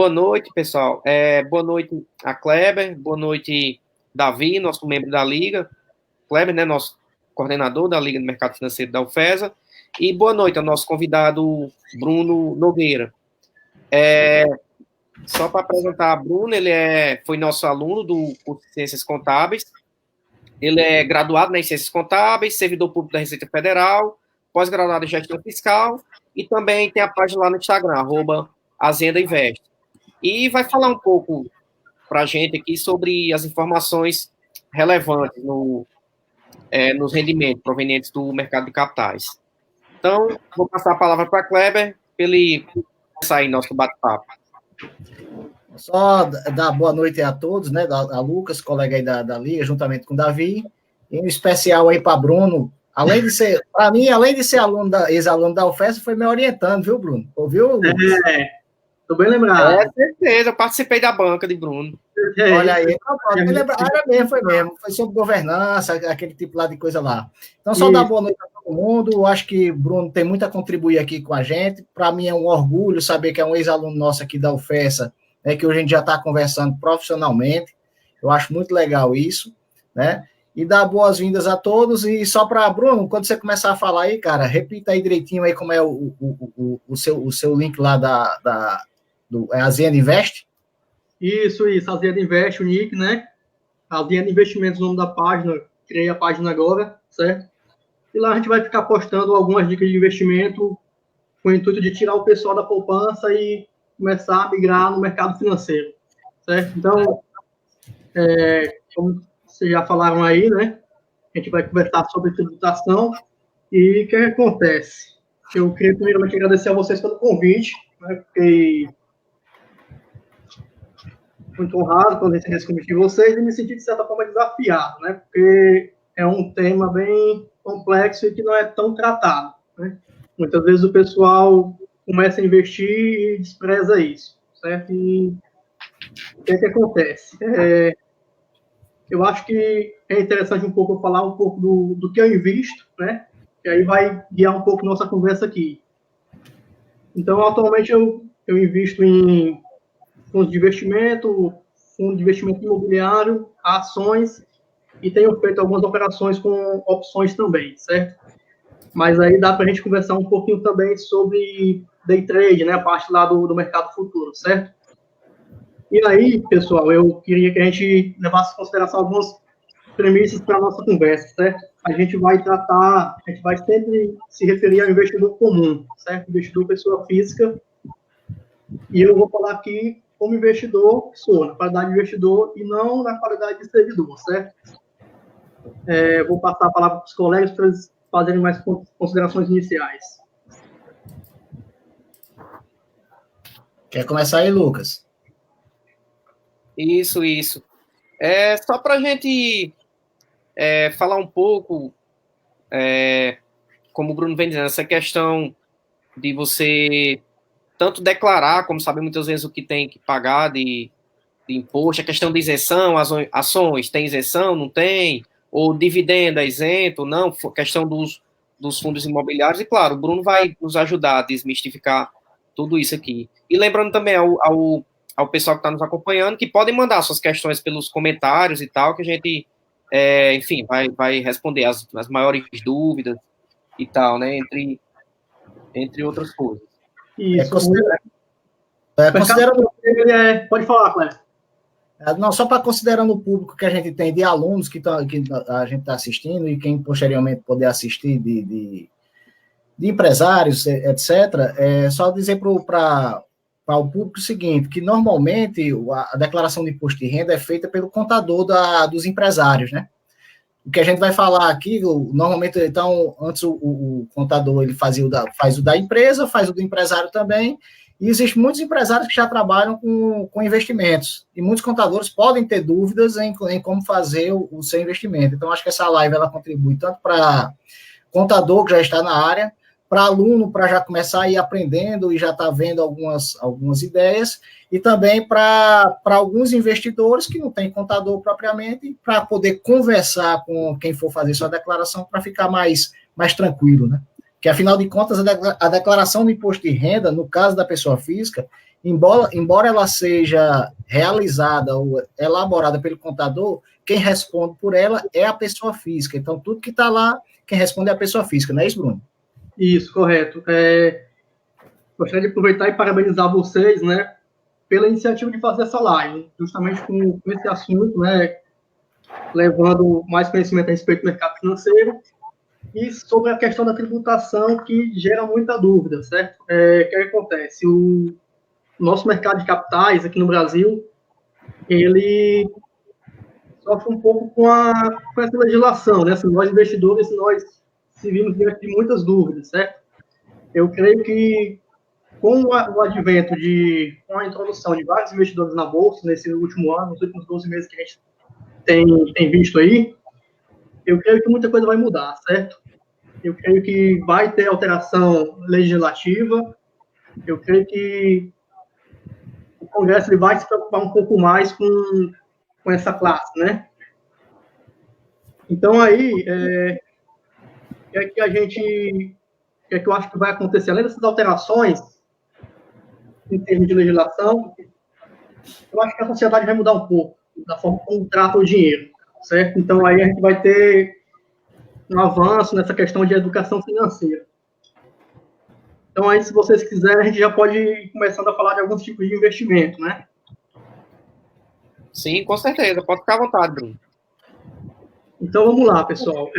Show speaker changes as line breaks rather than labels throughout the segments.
Boa noite, pessoal. Boa noite a Kleber, boa noite, Davi, nosso membro da Liga. Kleber, né, nosso coordenador da Liga do Mercado Financeiro da UFESA. E boa noite ao nosso convidado, Bruno Nogueira. Só para apresentar Bruno, ele foi nosso aluno do curso de Ciências Contábeis. Ele é graduado em Ciências Contábeis, servidor público da Receita Federal, pós-graduado em Gestão Fiscal e também tem a página lá no Instagram, @AzendaInvest. E vai falar um pouco para a gente aqui sobre as informações relevantes nos rendimentos provenientes do mercado de capitais. Então, vou passar a palavra para Kleber, para ele começar aí nosso bate-papo.
Só dar boa noite a todos, né? A Lucas, colega aí da Liga, juntamente com o Davi, e um especial aí para Bruno. Além de ser, para mim, além de ser ex-aluno da UFES, foi me orientando, viu, Bruno? Ouviu, Lucas?
Tô bem lembrado.
Certeza, eu participei da banca de Bruno.
Olha aí, era mesmo, foi mesmo. Foi sobre governança, aquele tipo lá de coisa lá. Então, só dar boa noite a todo mundo. Eu acho que Bruno tem muito a contribuir aqui com a gente. Para mim é um orgulho saber que é um ex-aluno nosso aqui da UFESA, né, que hoje a gente já está conversando profissionalmente. Eu acho muito legal isso, né? E dar boas-vindas a todos. E só para, Bruno, quando você começar a falar aí, cara, repita aí direitinho aí como é o seu link lá do Azenda Invest.
Isso, Azenda Invest, o nick, né? Azenda Investimentos, o nome da página, criei a página agora, certo? E lá a gente vai ficar postando algumas dicas de investimento com o intuito de tirar o pessoal da poupança e começar a migrar no mercado financeiro, certo? Então, como vocês já falaram aí, né? A gente vai conversar sobre tributação e o que acontece? Eu queria primeiramente agradecer a vocês pelo convite, né? Fiquei muito honrado quando recebi esse convite de vocês e me senti, de certa forma, desafiado, né? Porque é um tema bem complexo e que não é tão tratado, né? Muitas vezes o pessoal começa a investir e despreza isso, certo? E o que acontece? Eu acho que é interessante um pouco eu falar um pouco do que eu invisto, né? E aí vai guiar um pouco nossa conversa aqui. Então, atualmente, eu invisto em fundos de investimento, fundo de investimento imobiliário, ações, e tenho feito algumas operações com opções também, certo? Mas aí dá para a gente conversar um pouquinho também sobre day trade, né? A parte lá do mercado futuro, certo? E aí, pessoal, eu queria que a gente levasse em consideração algumas premissas para a nossa conversa, certo? A gente vai sempre se referir ao investidor comum, certo? Investidor pessoa física. E eu vou falar aqui como investidor, sou na qualidade de investidor e não na qualidade de servidor, certo? Vou passar a palavra para os colegas para eles fazerem mais considerações iniciais.
Quer começar aí, Lucas?
Isso. Só para a gente falar um pouco, como o Bruno vem dizendo, essa questão de você tanto declarar, como saber muitas vezes o que tem que pagar de imposto, a questão de isenção, ações, tem isenção, não tem, ou dividendo é isento, não, questão dos fundos imobiliários, e claro, o Bruno vai nos ajudar a desmistificar tudo isso aqui. E lembrando também ao pessoal que está nos acompanhando, que podem mandar suas questões pelos comentários e tal, que a gente, enfim, vai responder as maiores dúvidas e tal, né, entre outras coisas.
Isso.
Pode falar, Cléber. Não, só para considerando o público que a gente tem de alunos que a gente está assistindo e quem posteriormente poder assistir de empresários, etc., só dizer para o público o seguinte, que normalmente a declaração de imposto de renda é feita pelo contador dos empresários, né? O que a gente vai falar aqui, normalmente, então, antes o contador ele faz o da empresa, faz o do empresário também, e existem muitos empresários que já trabalham com investimentos, e muitos contadores podem ter dúvidas em como fazer o seu investimento. Então, acho que essa live ela contribui tanto para contador que já está na área, para aluno, para já começar a ir aprendendo e já está vendo algumas ideias, e também para alguns investidores que não têm contador propriamente, para poder conversar com quem for fazer sua declaração, para ficar mais tranquilo, né? que, afinal de contas, a declaração do imposto de renda, no caso da pessoa física, embora ela seja realizada ou elaborada pelo contador, quem responde por ela é a pessoa física. Então, tudo que está lá, quem responde é a pessoa física, não é isso, Bruno?
Isso, correto. Gostaria de aproveitar e parabenizar vocês, né, pela iniciativa de fazer essa live, justamente com esse assunto, né, levando mais conhecimento a respeito do mercado financeiro e sobre a questão da tributação, que gera muita dúvida, certo? O que acontece? O nosso mercado de capitais aqui no Brasil, ele sofre um pouco com essa legislação, né? Assim, nós investidores, nós se vimos diante de muitas dúvidas, certo? Eu creio que com o advento com a introdução de vários investidores na Bolsa, nesse último ano, nos últimos 12 meses que a gente tem visto aí, eu creio que muita coisa vai mudar, certo? Eu creio que vai ter alteração legislativa, eu creio que o Congresso ele vai se preocupar um pouco mais com essa classe, né? Então, aí, o que eu acho que vai acontecer? Além dessas alterações, em termos de legislação, eu acho que a sociedade vai mudar um pouco da forma como trata o dinheiro, certo? Então, aí a gente vai ter um avanço nessa questão de educação financeira. Então, aí, se vocês quiserem, a gente já pode ir começando a falar de alguns tipos de investimento, né?
Sim, com certeza. Pode ficar à vontade, Bruno.
Então, vamos lá, pessoal.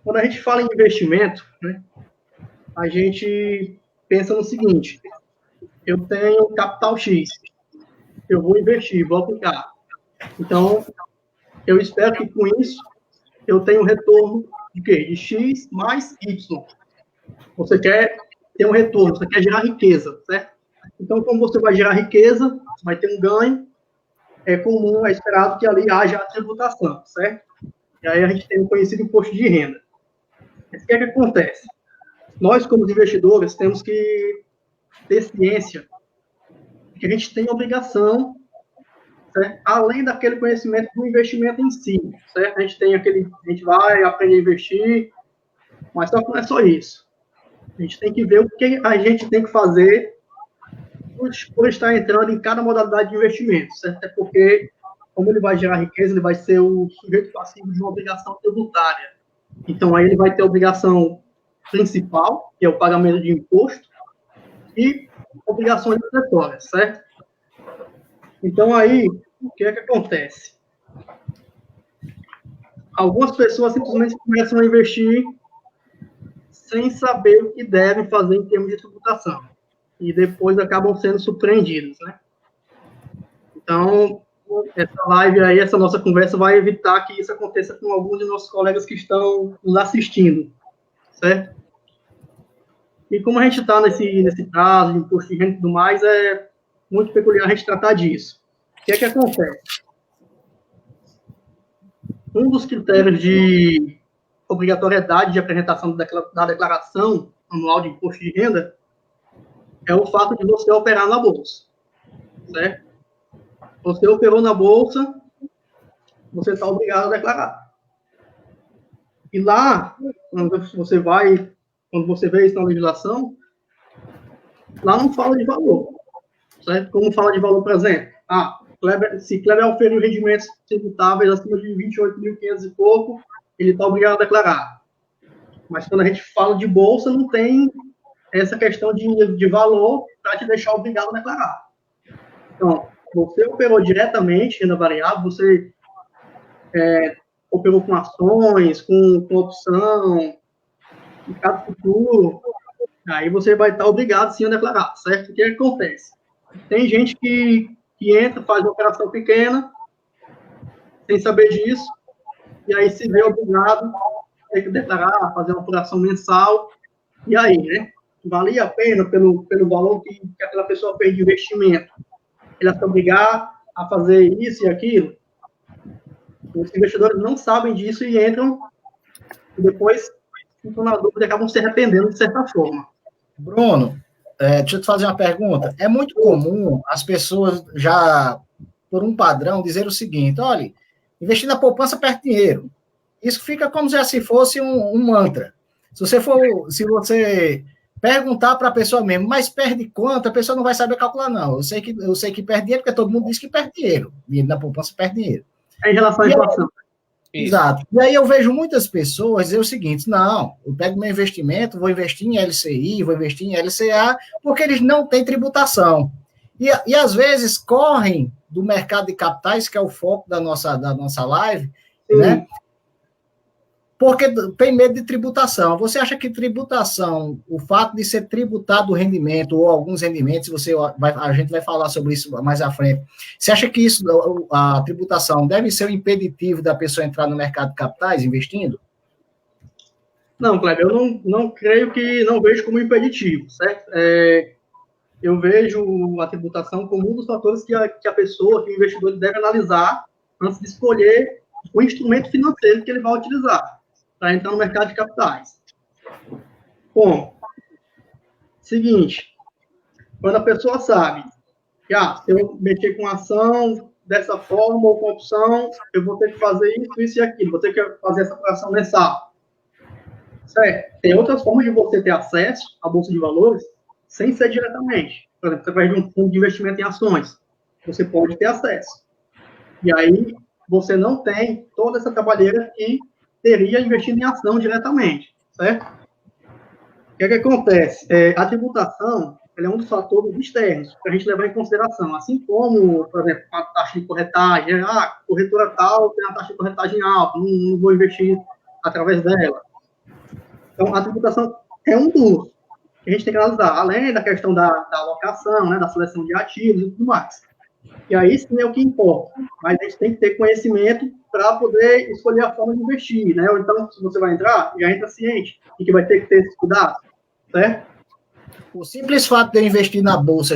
Quando a gente fala em investimento, né, a gente pensa no seguinte: eu tenho capital X, eu vou investir, vou aplicar. Então, eu espero que com isso eu tenha um retorno de quê? De X mais Y. Você quer ter um retorno, você quer gerar riqueza, certo? Então, como você vai gerar riqueza, você vai ter um ganho, é comum, é esperado que ali haja a tributação, certo? E aí a gente tem o conhecido imposto de renda. Mas o que é que acontece? Nós, como investidores, temos que ter ciência de que a gente tem obrigação, certo? Além daquele conhecimento do investimento em si, certo? A gente vai aprender a investir, mas só que não é só isso. A gente tem que ver o que a gente tem que fazer por estar entrando em cada modalidade de investimento, certo? É porque, como ele vai gerar riqueza, ele vai ser o sujeito passivo de uma obrigação tributária. Então, aí ele vai ter a obrigação principal, que é o pagamento de imposto, e obrigações acessórias, certo? Então, aí, o que é que acontece? Algumas pessoas simplesmente começam a investir sem saber o que devem fazer em termos de tributação. E depois acabam sendo surpreendidos, né? Então, essa live aí, essa nossa conversa vai evitar que isso aconteça com alguns de nossos colegas que estão nos assistindo, certo? E como a gente está nesse caso de imposto de renda e tudo mais, é muito peculiar a gente tratar disso. O que é que acontece? Um dos critérios de obrigatoriedade de apresentação da declaração anual de imposto de renda é o fato de você operar na Bolsa, certo? Você operou na Bolsa, você está obrigado a declarar. E lá, quando você vê isso na legislação, lá não fala de valor, certo? Como fala de valor, por exemplo, se Kleber oferiu rendimentos tributáveis acima de 28.500 e pouco, ele está obrigado a declarar. Mas quando a gente fala de Bolsa, não tem essa questão de valor para te deixar obrigado a declarar. Então, você operou diretamente renda variável, você operou com ações, com opção, mercado futuro, aí você vai estar obrigado sim a declarar, certo? O que acontece? Tem gente que entra, faz uma operação pequena, sem saber disso, e aí se vê obrigado a ter que declarar, fazer uma operação mensal, e aí, né? Valia a pena pelo valor que aquela pessoa fez de investimento. Ele se obrigar a fazer isso e aquilo. Os investidores não sabem disso e entram e depois ficam na dúvida e acabam se arrependendo de certa forma.
Bruno, deixa eu te fazer uma pergunta. É muito comum as pessoas já, por um padrão, dizer o seguinte: olha, investir na poupança perde dinheiro. Isso fica como se fosse um mantra. Se você perguntar para a pessoa mesmo, mas perde quanto? A pessoa não vai saber calcular, não. Eu sei que perde dinheiro, porque todo mundo diz que perde dinheiro. Dinheiro na poupança perde dinheiro.
Em relação à inflação.
Exato. E aí eu vejo muitas pessoas dizer o seguinte: não, eu pego meu investimento, vou investir em LCI, vou investir em LCA, porque eles não têm tributação. E às vezes correm do mercado de capitais, que é o foco da nossa live, né? Porque tem medo de tributação. Você acha que tributação, o fato de ser tributado o rendimento ou alguns rendimentos, a gente vai falar sobre isso mais à frente. Você acha que isso, a tributação deve ser um impeditivo da pessoa entrar no mercado de capitais investindo?
Não, Kleber, eu não creio não vejo como impeditivo, certo? Eu vejo a tributação como um dos fatores que a pessoa, que o investidor deve analisar antes de escolher o instrumento financeiro que ele vai utilizar para entrar no mercado de capitais. Bom, seguinte, quando a pessoa sabe que, se eu mexer com ação dessa forma ou com opção, eu vou ter que fazer isso e aquilo, vou ter que fazer essa operação mensal. Certo? Tem outras formas de você ter acesso à Bolsa de Valores sem ser diretamente. Por exemplo, através de um fundo de investimento em ações. Você pode ter acesso. E aí, você não tem toda essa trabalheira que teria investido em ação diretamente, certo? O que acontece? A tributação é um dos fatores externos para a gente levar em consideração, assim como, por exemplo, a taxa de corretagem, corretora tal tem a taxa de corretagem alta, não vou investir através dela. Então, a tributação é um dos que a gente tem que analisar, além da questão da alocação, né, da seleção de ativos e tudo mais. E aí sim é o que importa, mas a gente tem que ter conhecimento para poder escolher a forma de investir, né? Ou então, se você vai entrar, já entra ciente e que vai ter que ter esse cuidado, certo?
O simples fato de eu investir na Bolsa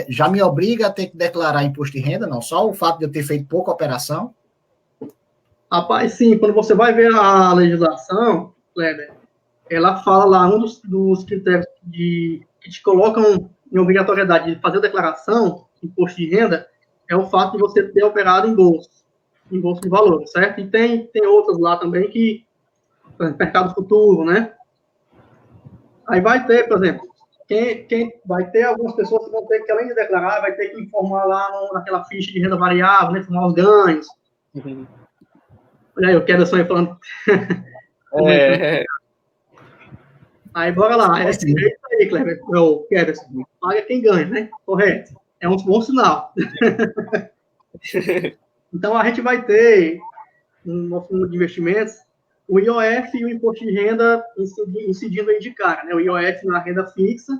já me obriga a ter que declarar imposto de renda, não? Só o fato de eu ter feito pouca operação?
Rapaz, sim, quando você vai ver a legislação, Kleber, ela fala lá, um dos critérios que te colocam em obrigatoriedade de fazer a declaração de imposto de renda é o fato de você ter operado em bolsa de valores, certo? E tem outras lá também que, por exemplo, mercado futuro, né? Aí vai ter, por exemplo, quem vai ter algumas pessoas que vão ter que, além de declarar, vai ter que informar lá naquela ficha de renda variável, né? Informar os ganhos. Uhum. Olha aí, eu quero só ir falando. Aí, bora lá. É isso aí, Cleber. Eu quero paga quem ganha, né? Correto. É um bom sinal. Então, a gente vai ter, no fundo de investimentos, o IOF e o imposto de renda incidindo aí de cara, né? O IOF na renda fixa,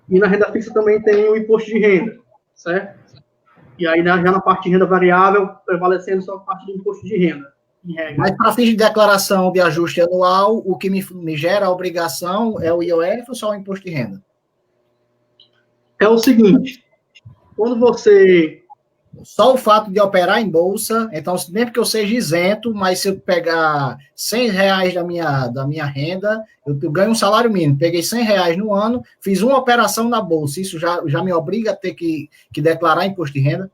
e na renda fixa também tem o imposto de renda, certo? E aí, já na parte de renda variável, prevalecendo só a parte do imposto de renda.
Mas para fins de declaração de ajuste anual, o que me gera a obrigação é o IOF ou só o imposto de renda?
É o seguinte, quando você...
Só o fato de operar em bolsa, então, mesmo que eu seja isento, mas se eu pegar R$100 da minha renda, eu ganho um salário mínimo, peguei R$100 no ano, fiz uma operação na bolsa, isso já me obriga a ter que declarar imposto de renda?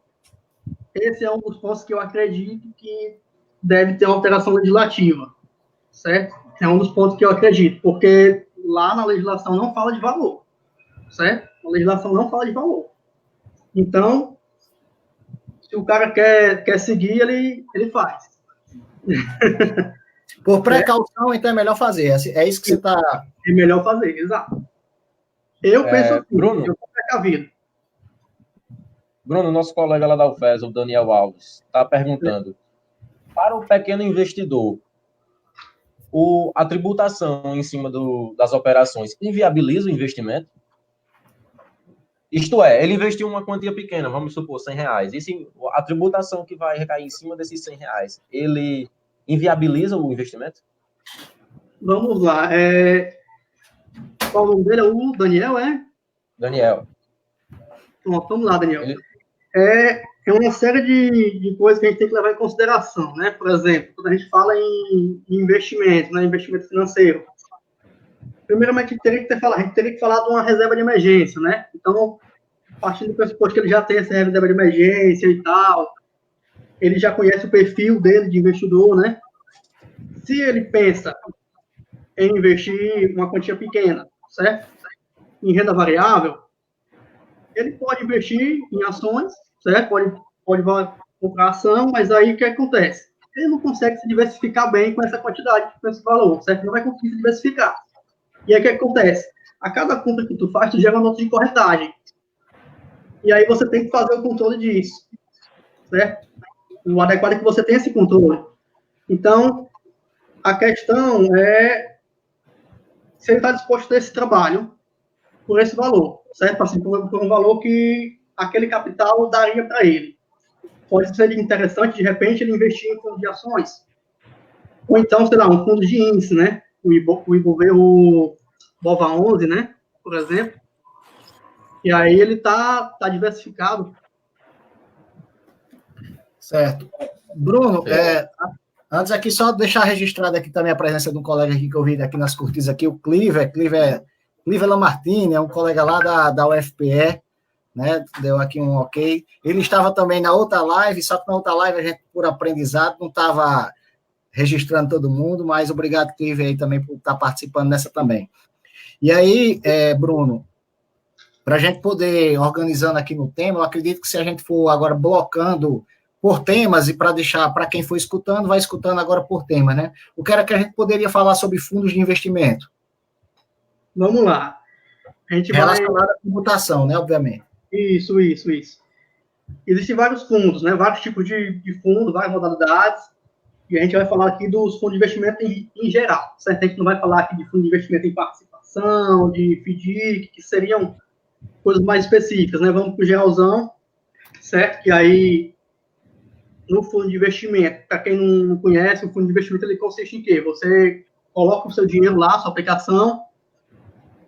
Esse é um dos pontos que eu acredito que deve ter uma alteração legislativa, certo? É um dos pontos que eu acredito, porque lá na legislação não fala de valor, certo? A legislação não fala de valor. Então, se o cara quer seguir, ele faz.
Por precaução, então é melhor fazer. É isso que você está...
É melhor fazer, exato. Eu penso assim, Bruno, eu estou precavido.
Bruno, nosso colega lá da UFES, o Daniel Alves, está perguntando, para o pequeno investidor, a tributação em cima das operações inviabiliza o investimento? Isto é, ele investiu uma quantia pequena, vamos supor, R$100. E se a tributação que vai recair em cima desses R$100, ele inviabiliza o investimento?
Vamos lá. Qual o nome dele? É o Daniel, é?
Daniel.
Pronto, vamos lá, Daniel. É uma série de coisas que a gente tem que levar em consideração, né? Por exemplo, quando a gente fala em investimento, né? Investimento financeiro. Primeiramente, a gente teria que falar de uma reserva de emergência, né? Então, partindo do pressuposto que ele já tem essa reserva de emergência e tal, ele já conhece o perfil dele de investidor, né? Se ele pensa em investir uma quantia pequena, certo? Em renda variável, ele pode investir em ações, certo? Pode comprar ação, mas aí o que acontece? Ele não consegue se diversificar bem com essa quantidade, com esse valor, certo? Não vai conseguir se diversificar. E aí o que acontece? A cada compra que tu faz, tu gera uma nota de corretagem. E aí você tem que fazer o controle disso, certo? O adequado é que você tenha esse controle. Então, a questão é se ele está disposto a ter esse trabalho por esse valor, certo? Assim, por um valor que aquele capital daria para ele. Pode ser interessante, de repente, ele investir em fundos de ações. Ou então, sei lá, um fundo de índice, né? O BOVA11, né? Por exemplo. E aí ele tá diversificado.
Certo. Bruno, antes aqui, só deixar registrado aqui também a presença de um colega aqui que eu vi aqui nas curtidas aqui, o Cliver Lamartine, é um colega lá da UFPE, né? Deu aqui um ok. Ele estava também na outra live, só que na outra live a gente, por aprendizado, não estava registrando todo mundo, mas obrigado, Cliver, aí também por estar participando nessa também. E aí, Bruno, para a gente poder organizando aqui no tema, eu acredito que se a gente for agora blocando por temas, e para deixar para quem for escutando, vai escutando agora por tema, né? O que era que a gente poderia falar sobre fundos de investimento?
Vamos lá. A gente
relacionado à tributação, né? Obviamente.
Isso. Existem vários fundos, né? Vários tipos de fundos, várias modalidades. E a gente vai falar aqui dos fundos de investimento em geral, certo? A gente não vai falar aqui de fundo de investimento em participação, de FDIC, que seriam coisas mais específicas, né? Vamos para o geralzão, certo? E aí, no fundo de investimento, para quem não conhece, o fundo de investimento ele consiste em quê? Você coloca o seu dinheiro lá, sua aplicação,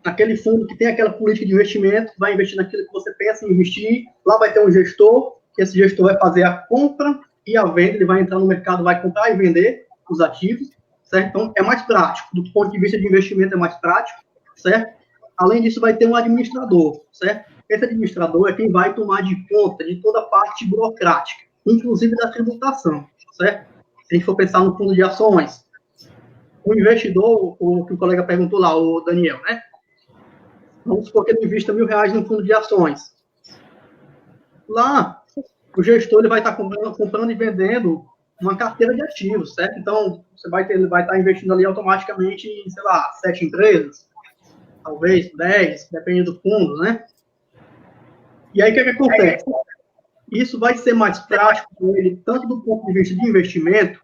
naquele fundo que tem aquela política de investimento, vai investir naquilo que você pensa em investir, lá vai ter um gestor, que esse gestor vai fazer a compra e a venda, ele vai entrar no mercado, vai comprar e vender os ativos, certo? Então, é mais prático, do ponto de vista de investimento é mais prático, certo? Além disso, vai ter um administrador, certo? Esse administrador é quem vai tomar de conta de toda a parte burocrática, inclusive da tributação, certo? Se a gente for pensar no fundo de ações, o investidor, o que o colega perguntou lá, o Daniel, né? Vamos supor que ele invista R$1.000 no fundo de ações. Lá, o gestor ele vai estar comprando e vendendo uma carteira de ativos, certo? Então, ele vai estar investindo ali automaticamente em, sei lá, 7 empresas, talvez 10, depende do fundo, né? E aí, o que acontece? Isso vai ser mais prático para ele, tanto do ponto de vista de investimento,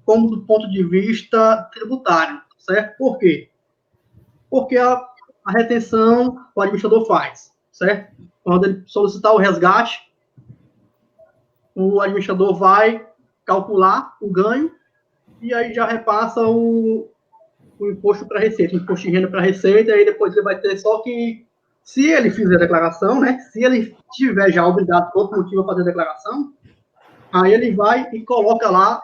como do ponto de vista tributário, certo? Por quê? Porque a retenção o administrador faz, certo? Quando ele solicitar o resgate, o administrador vai calcular o ganho e aí já repassa o imposto para a Receita, o imposto de renda para a Receita, e aí depois ele vai ter só que, se ele fizer a declaração, né, se ele tiver já obrigado por outro motivo a fazer a declaração, aí ele vai e coloca lá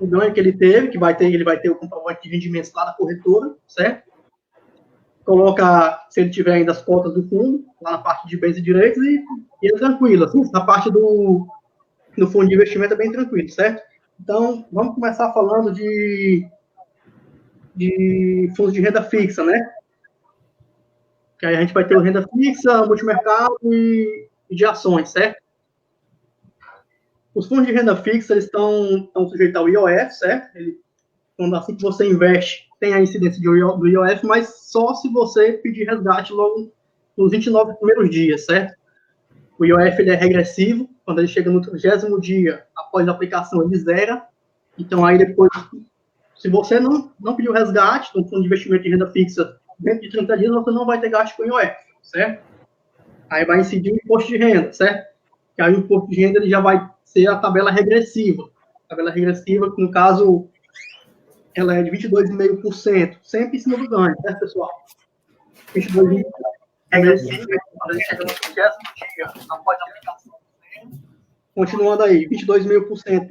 o ganho que ele teve, ele vai ter o comprovante de rendimentos lá da corretora, certo? Coloca, se ele tiver ainda as cotas do fundo, lá na parte de bens e direitos, e é tranquilo, assim, na parte do fundo de investimento é bem tranquilo, certo? Então, vamos começar falando de fundos de renda fixa, né? Que aí a gente vai ter o renda fixa, multimercado e de ações, certo? Os fundos de renda fixa, eles estão sujeitos ao IOF, certo? Quando assim que você investe, tem a incidência do IOF, mas só se você pedir resgate logo nos 29 primeiros dias, certo? O IOF ele é regressivo, quando ele chega no 30º dia, após a aplicação, ele zera. Então, aí depois, se você não pediu resgate no fundo de investimento de renda fixa dentro de 30 dias, você não vai ter gasto com o IOF, certo? Aí vai incidir o imposto de renda, certo? Que aí o imposto de renda ele já vai ser a tabela regressiva. A tabela regressiva, que no caso, ela é de 22,5%, sempre em cima do ganho, certo, pessoal? 22,5%. Continuando aí, 22,5%,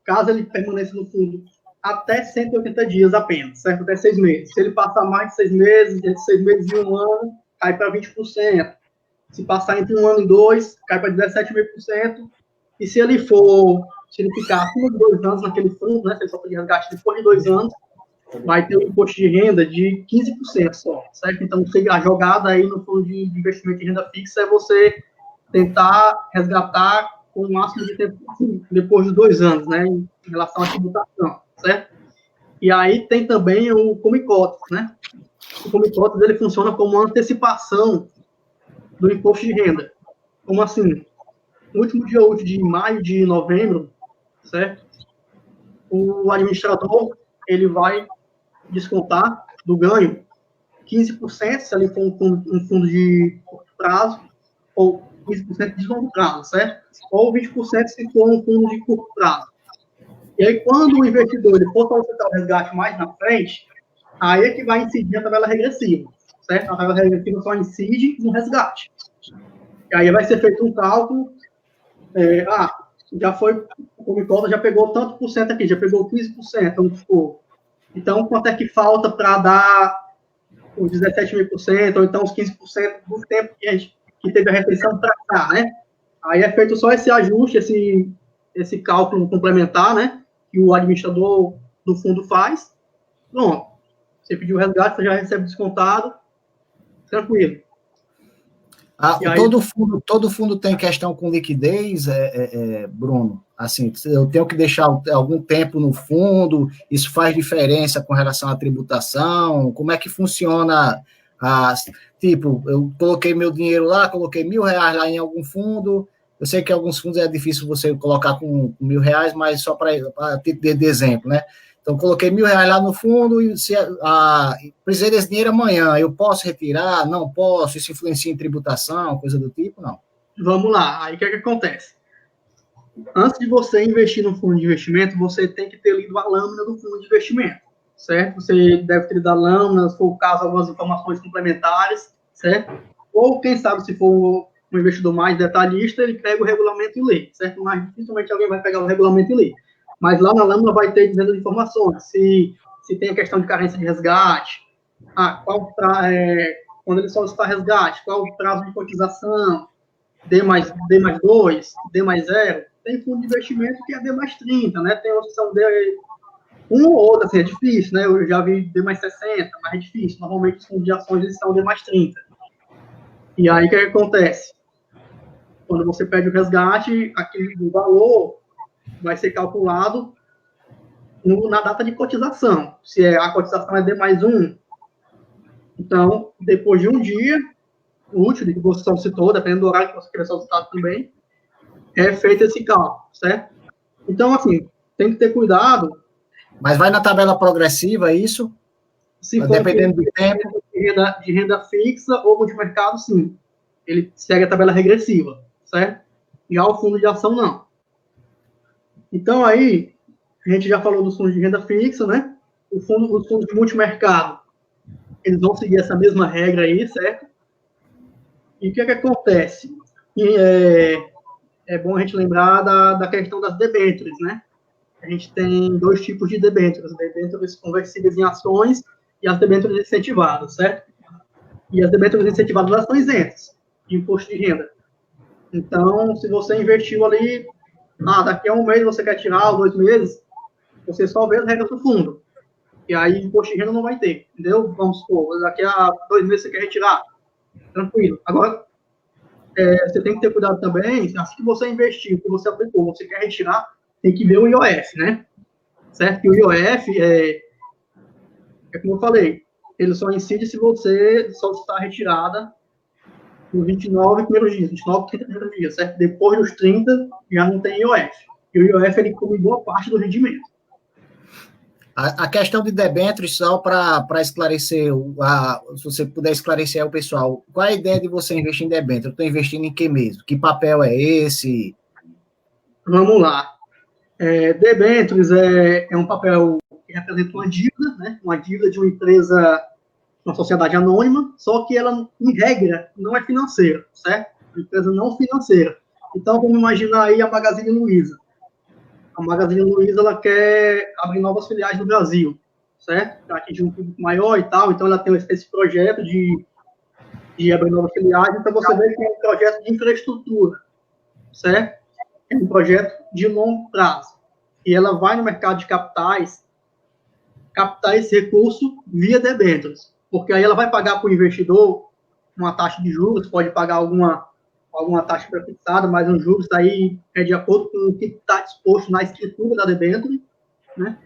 caso ele permaneça no fundo até 180 dias apenas, certo? Até 6 meses. Se ele passar mais de 6 meses, entre 6 meses e 1 ano, cai para 20%. Se passar entre 1 ano e 2, cai para 17,5%. E se ele ficar acima de 2 anos naquele fundo, né? Se ele só pedir resgate depois de 2 anos, vai ter um imposto de renda de 15% só, certo? Então, a jogada aí no fundo de investimento de renda fixa é você tentar resgatar com o máximo de tempo depois de 2 anos, né, em relação à tributação, certo? E aí tem também o Come-Cotas, né? O Come-Cotas, ele funciona como uma antecipação do imposto de renda. Como assim? No último dia útil de maio de novembro, certo? O administrador, ele vai descontar do ganho 15%, se ali for um fundo de curto prazo, ou 15% de longo prazo, certo? Ou 20% se for um fundo de curto prazo. E aí, quando o investidor ele for solicitar o resgate mais na frente, aí é que vai incidir a tabela regressiva, certo? A tabela regressiva só incide no resgate. E aí vai ser feito um cálculo, já foi, o Come-Cota já pegou tanto por cento aqui, já pegou 15%, vamos supor. Então, quanto é que falta para dar os 17.000%, ou então os 15% do tempo que teve a restrição para cá, né? Aí é feito só esse ajuste, esse cálculo complementar, né? Que o administrador do fundo faz. Pronto. Você pediu o resgate, você já recebe descontado. Tranquilo.
Todo fundo tem questão com liquidez, Bruno? Assim, eu tenho que deixar algum tempo no fundo, isso faz diferença com relação à tributação? Como é que funciona? Tipo, eu coloquei meu dinheiro lá, coloquei R$1.000 lá em algum fundo, eu sei que em alguns fundos é difícil você colocar com R$1.000, mas só para ter de exemplo, né? Então, coloquei R$1.000 lá no fundo e se precisei desse dinheiro amanhã, eu posso retirar? Não posso? Isso influencia em tributação, coisa do tipo? Não.
Vamos lá. Aí, o que acontece? Antes de você investir no fundo de investimento, você tem que ter lido a lâmina do fundo de investimento, certo? Você deve ter lido a lâmina, se for o caso, algumas informações complementares, certo? Ou, quem sabe, se for um investidor mais detalhista, ele pega o regulamento e lê, certo? Mas dificilmente alguém vai pegar o regulamento e ler. Mas lá na lâmina vai ter dizendo as informações, se tem a questão de carência de resgate, quando ele solicitar resgate, qual o prazo de cotização, D+2, D+0, tem fundo de investimento que é D+30, né? Tem opção D, um ou outro, assim, é difícil, né? Eu já vi D+60, mas é difícil. Normalmente os fundos de ações eles são D+30. E aí o que acontece? Quando você pede o resgate, aquele valor vai ser calculado na data de cotização. Se a cotização é D+1, então, depois de um dia útil que você solicitou, dependendo do horário que você queira solicitar também, é feito esse cálculo, certo? Então, assim, tem que ter cuidado.
Mas vai na tabela progressiva, isso?
Se for dependendo do tempo. De renda fixa ou multimercado, sim. Ele segue a tabela regressiva, certo? Já o fundo de ação, não. Então, aí, a gente já falou dos fundos de renda fixa, né? Os fundos de multimercado, eles vão seguir essa mesma regra aí, certo? E o que acontece? É bom a gente lembrar da questão das debêntures, né? A gente tem 2 tipos de debêntures conversíveis em ações e as debêntures incentivadas, certo? E as debêntures incentivadas, elas são isentas de imposto de renda. Então, se você investiu ali, daqui a um mês você quer tirar, ou 2 meses, você só vê as regras do fundo. E aí, imposto de renda não vai ter, entendeu? Vamos supor, daqui a 2 meses você quer retirar. Tranquilo. Agora, você tem que ter cuidado também, assim que você investiu, que você aplicou, você quer retirar, tem que ver o IOF, né? Certo? Que o IOF é como eu falei, ele só incide se você solicitar a retirada nos 29 primeiros dias, 29, 30 primeiros dias, certo? Depois dos 30, já não tem IOF. E o IOF, ele come boa parte do rendimento.
A questão de debêntures, só para esclarecer, se você puder esclarecer ao pessoal, qual é a ideia de você investir em debênture? Eu estou investindo em que mesmo? Que papel é esse?
Vamos lá. Debêntures é um papel que representa uma dívida, né? Uma dívida de uma empresa, uma sociedade anônima, só que ela, em regra, não é financeira, certo? Uma empresa não financeira. Então, vamos imaginar aí a Magazine Luiza. A Magazine Luiza, ela quer abrir novas filiais no Brasil, certo? Para atingir um público maior e tal, então ela tem esse projeto de abrir novas filiais, então você vê que é um projeto de infraestrutura, certo? É um projeto de longo prazo. E ela vai no mercado de capitais captar esse recurso via debêntures, porque aí ela vai pagar para o investidor uma taxa de juros, pode pagar alguma taxa prefixada, mas os juros daí é de acordo com o que está disposto na escritura da debênture, né?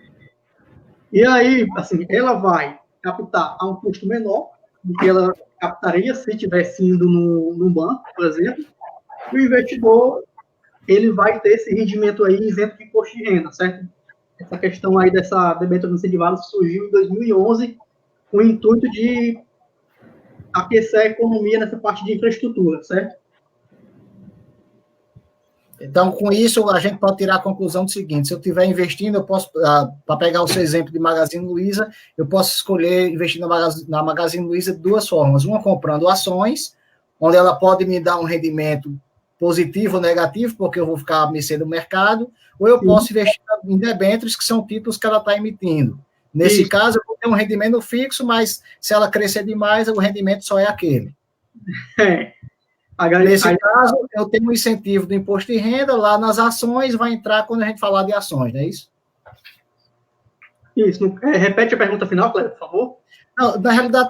E aí, assim, ela vai captar a um custo menor do que ela captaria se estivesse indo num banco, por exemplo. E o investidor, ele vai ter esse rendimento aí isento de imposto de renda, certo? Essa questão aí dessa debênture incentivada surgiu em 2011 com o intuito de aquecer a economia nessa parte de infraestrutura, certo?
Então, com isso, a gente pode tirar a conclusão do seguinte: se eu estiver investindo, eu posso, para pegar o seu exemplo de Magazine Luiza, eu posso escolher investir na Magazine Luiza de duas formas. Uma, comprando ações, onde ela pode me dar um rendimento positivo ou negativo, porque eu vou ficar à mercê do mercado, ou eu posso investir em debêntures, que são títulos que ela está emitindo. Nesse caso, eu vou ter um rendimento fixo, mas se ela crescer demais, o rendimento só é aquele. Nesse caso, eu tenho um incentivo do imposto de renda, lá nas ações, vai entrar quando a gente falar de ações, não é isso?
Isso. Repete a pergunta final, Cléber, por favor.
Não, na realidade,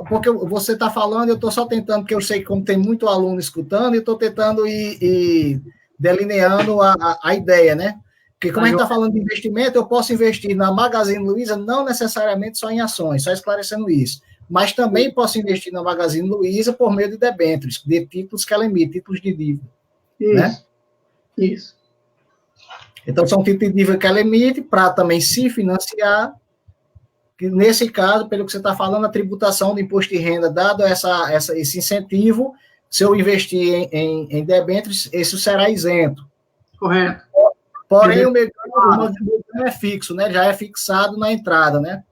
porque você está falando, eu estou só tentando, porque eu sei que como tem muito aluno escutando, eu estou tentando ir delineando a ideia, né? Porque como a gente está falando de investimento, eu posso investir na Magazine Luiza, não necessariamente só em ações, só esclarecendo isso. Mas também posso investir na Magazine Luiza por meio de debêntures, de títulos que ela emite, títulos de dívida.
Isso,
né?
Isso.
Então, são títulos de dívida que ela emite para também se financiar, que nesse caso, pelo que você está falando, a tributação do imposto de renda, dado esse incentivo, se eu investir em debêntures, isso será isento.
Correto.
Porém, o meu ganho é fixo, né? Já é fixado na entrada, né?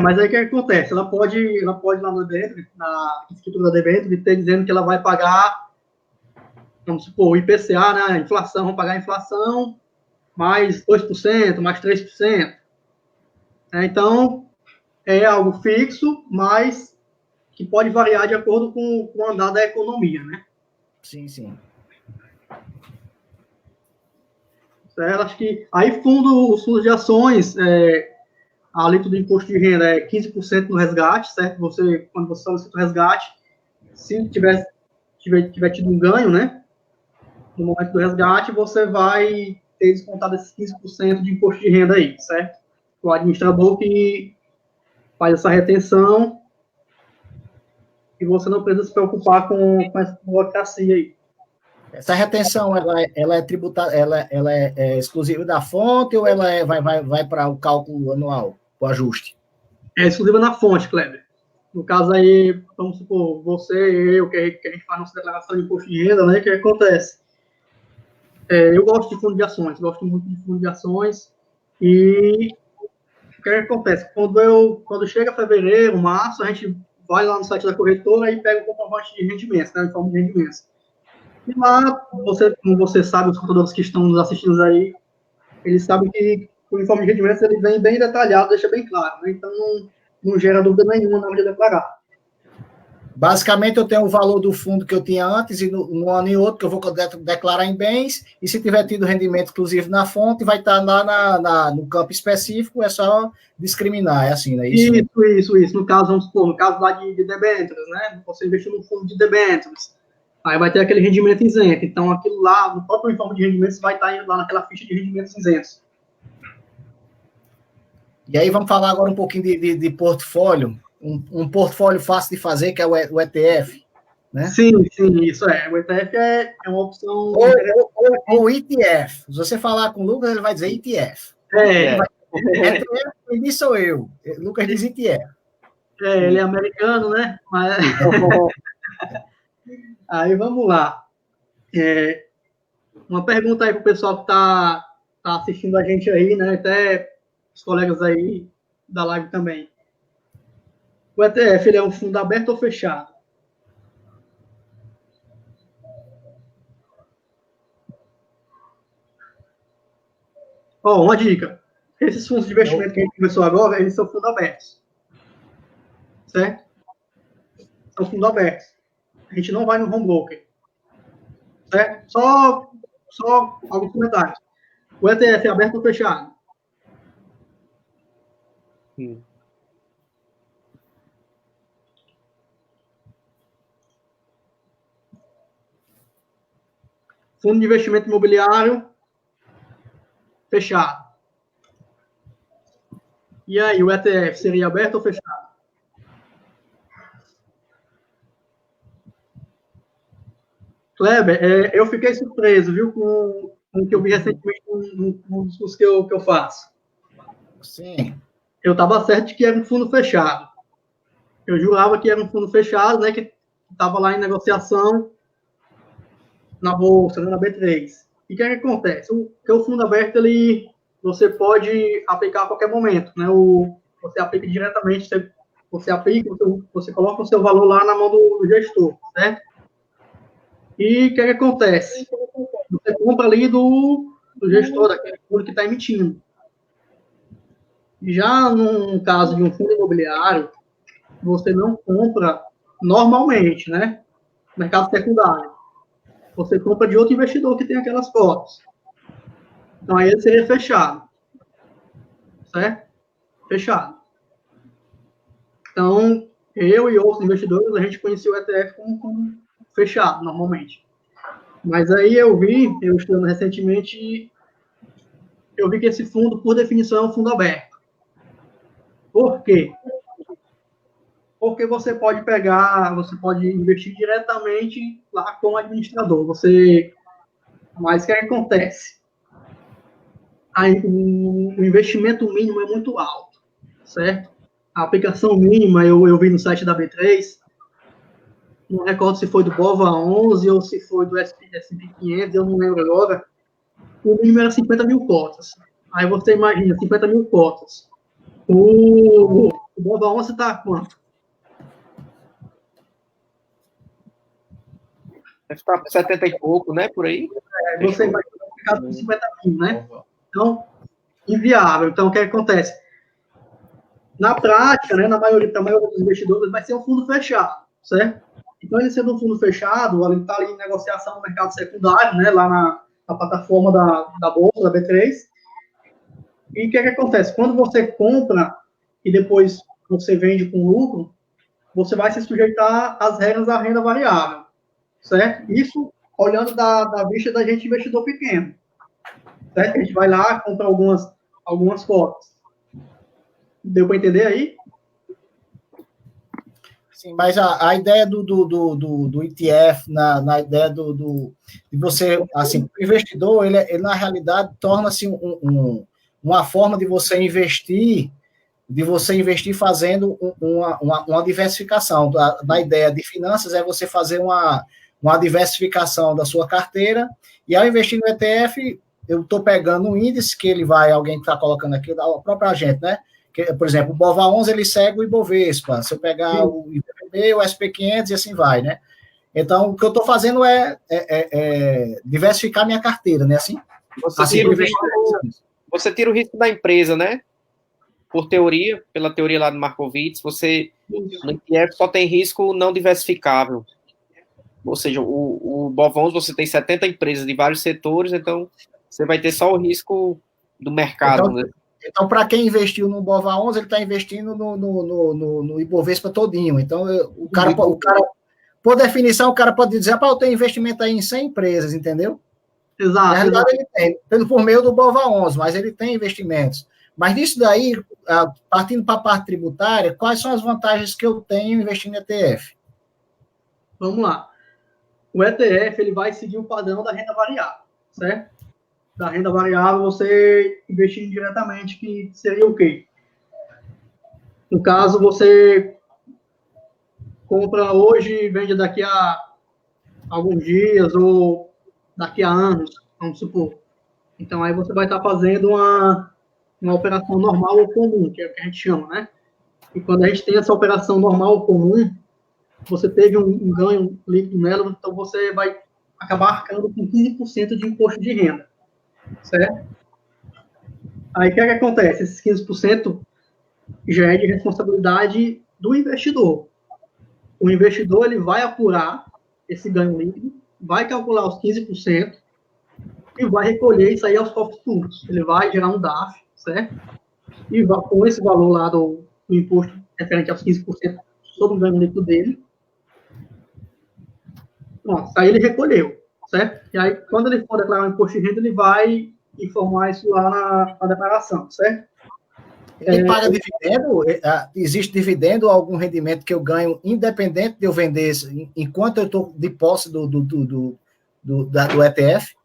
Mas aí o que acontece? Ela pode lá no debênture, na escritura da debênture, estar dizendo que ela vai pagar, vamos supor, o IPCA, né? A inflação, vamos pagar a inflação mais 2%, mais 3%. Então, é algo fixo, mas que pode variar de acordo com o andar da economia, né?
Sim, sim.
Certo? Acho que aí os fundos de ações, a alíquota do imposto de renda é 15% no resgate, certo? Quando você solicita o resgate, se tiver tido um ganho, né? No momento do resgate, você vai ter descontado esses 15% de imposto de renda aí, certo? O administrador que faz essa retenção e você não precisa se preocupar com essa burocracia aí.
Essa retenção, ela é tributada, ela é exclusiva da fonte ou ela vai para o cálculo anual, o ajuste?
É exclusiva na fonte, Kleber. No caso aí, vamos supor, você e eu, que a gente faz nossa declaração de imposto de renda, né? O que acontece? Eu gosto de fundo de ações, gosto muito de fundo de ações e o que acontece? Quando chega fevereiro, março, a gente vai lá no site da corretora e pega o comprovante de rendimentos, né? O informe de rendimentos. E lá, como você sabe, os contadores que estão nos assistindo aí, eles sabem que o informe de rendimentos ele vem bem detalhado, deixa bem claro, né? Então não gera dúvida nenhuma na hora de declarar.
Basicamente, eu tenho o valor do fundo que eu tinha antes e no ano e outro, que eu vou declarar em bens, e se tiver tido rendimento exclusivo na fonte, vai estar lá no campo específico, é só discriminar, é assim, não é isso?
Isso. No caso, vamos supor, no caso lá de debêntures, né? Você investiu no fundo de debêntures, aí vai ter aquele rendimento isento. Então, aquilo lá, no próprio informe de rendimentos, vai estar indo lá naquela ficha de rendimentos isentos.
E aí vamos falar agora um pouquinho de portfólio, um portfólio fácil de fazer, que é o ETF, né?
Sim, isso é. O ETF é uma opção...
Ou ETF. Se você falar com o Lucas, ele vai dizer ETF. ETF, ele sou eu. Lucas diz ETF.
Ele é americano, né? Mas... Aí vamos lá. Uma pergunta aí para o pessoal que está assistindo a gente aí, né? Até os colegas aí da live também. O ETF, ele é um fundo aberto ou fechado? Uma dica. Esses fundos de investimento que a gente começou agora, eles são fundos abertos. Certo? São fundos abertos. A gente não vai no home broker. Certo? Só alguns comentários. O ETF é aberto ou fechado? Fundo de investimento imobiliário fechado. E aí, o ETF seria aberto ou fechado? Kleber, eu fiquei surpreso, viu, com o que eu vi recentemente num dos cursos que eu faço.
Sim.
Eu estava certo de que era um fundo fechado. Eu jurava que era um fundo fechado, né, que estava lá em negociação na bolsa, né, na B3. E o que acontece? O fundo aberto, você pode aplicar a qualquer momento, né? Você aplica diretamente, você coloca o seu valor lá na mão do gestor, certo? E o que acontece? Você compra ali do gestor, daquele fundo que está emitindo. Já no caso de um fundo imobiliário, você não compra normalmente, né? Mercado secundário. Você compra de outro investidor que tem aquelas cotas. Então, aí ele seria fechado. Certo? Fechado. Então, eu e outros investidores, a gente conhecia o ETF como fechado, normalmente. Mas aí eu estudando recentemente, eu vi que esse fundo, por definição, é um fundo aberto. Por quê? Porque você pode investir diretamente lá com o administrador. Mas o que acontece? O investimento mínimo é muito alto, certo? A aplicação mínima, eu vi no site da B3, não recordo se foi do BOVA11 ou se foi do S&P 500, eu não lembro agora. O mínimo era 50 mil cotas. Aí você imagina, 50 mil cotas. O BOVA11 está quanto?
Deve estar por 70 e pouco, né? Por aí.
Você vai ficar com 50 mil, né? Então, inviável. Então, o que acontece? Na prática, né, na maioria dos investidores, vai ser um fundo fechado, certo? Então, ele sendo um fundo fechado, ele está ali em negociação no mercado secundário, né, lá na plataforma da Bolsa, da B3. E o que acontece? Quando você compra e depois você vende com lucro, você vai se sujeitar às regras da renda variável, certo? Isso olhando da vista da gente investidor pequeno, certo? A gente vai lá, compra algumas cotas. Deu para entender aí?
Sim, mas a ideia do ETF, na ideia de você, assim, o investidor, ele na realidade torna-se uma forma de você investir fazendo uma diversificação. Na ideia de finanças é você fazer uma diversificação da sua carteira, e ao investir no ETF, eu estou pegando um índice que alguém está colocando aqui, a própria agente, né? Que, por exemplo, o BOVA11, ele segue o Ibovespa. Se eu pegar o IBB, o SP500 e assim vai, né? Então, o que eu estou fazendo é diversificar minha carteira, né?
Você tira o risco da empresa, né? Pela teoria lá do Markowitz, você no ETF só tem risco não diversificável. Ou seja, o BOVA11 você tem 70 empresas de vários setores, então você vai ter só o risco do mercado, né?
Então, para quem investiu no BOVA11, ele está investindo no Ibovespa todinho. Então, o cara, por definição, o cara pode dizer, eu tenho investimento aí em 100 empresas, entendeu?
Exato.
Na realidade, ele tem, pelo por meio do BOVA11, mas ele tem investimentos. Mas nisso daí, partindo para a parte tributária, quais são as vantagens que eu tenho investindo em ETF?
Vamos lá. O ETF, ele vai seguir o padrão da renda variável, certo? Da renda variável, você investir diretamente, que seria o quê? No caso, você compra hoje e vende daqui a alguns dias ou daqui a anos, vamos supor. Então, aí você vai estar fazendo uma operação normal ou comum, que é o que a gente chama, né? E quando a gente tem essa operação normal ou comum, você teve um ganho líquido nela, então você vai acabar arcando com 15% de imposto de renda. Certo? Aí o que acontece? Esses 15% já é de responsabilidade do investidor. O investidor ele vai apurar esse ganho líquido, vai calcular os 15% e vai recolher isso aí aos cofres públicos. Ele vai gerar um DAF, certo? e com esse valor lá do imposto referente aos 15% sobre o ganho líquido dele. Pronto, aí ele recolheu, certo? E aí, quando ele for declarar o imposto de renda, ele vai informar isso lá na declaração, certo?
Ele paga dividendo? Existe dividendo ou algum rendimento que eu ganho independente de eu vender enquanto eu estou de posse do ETF?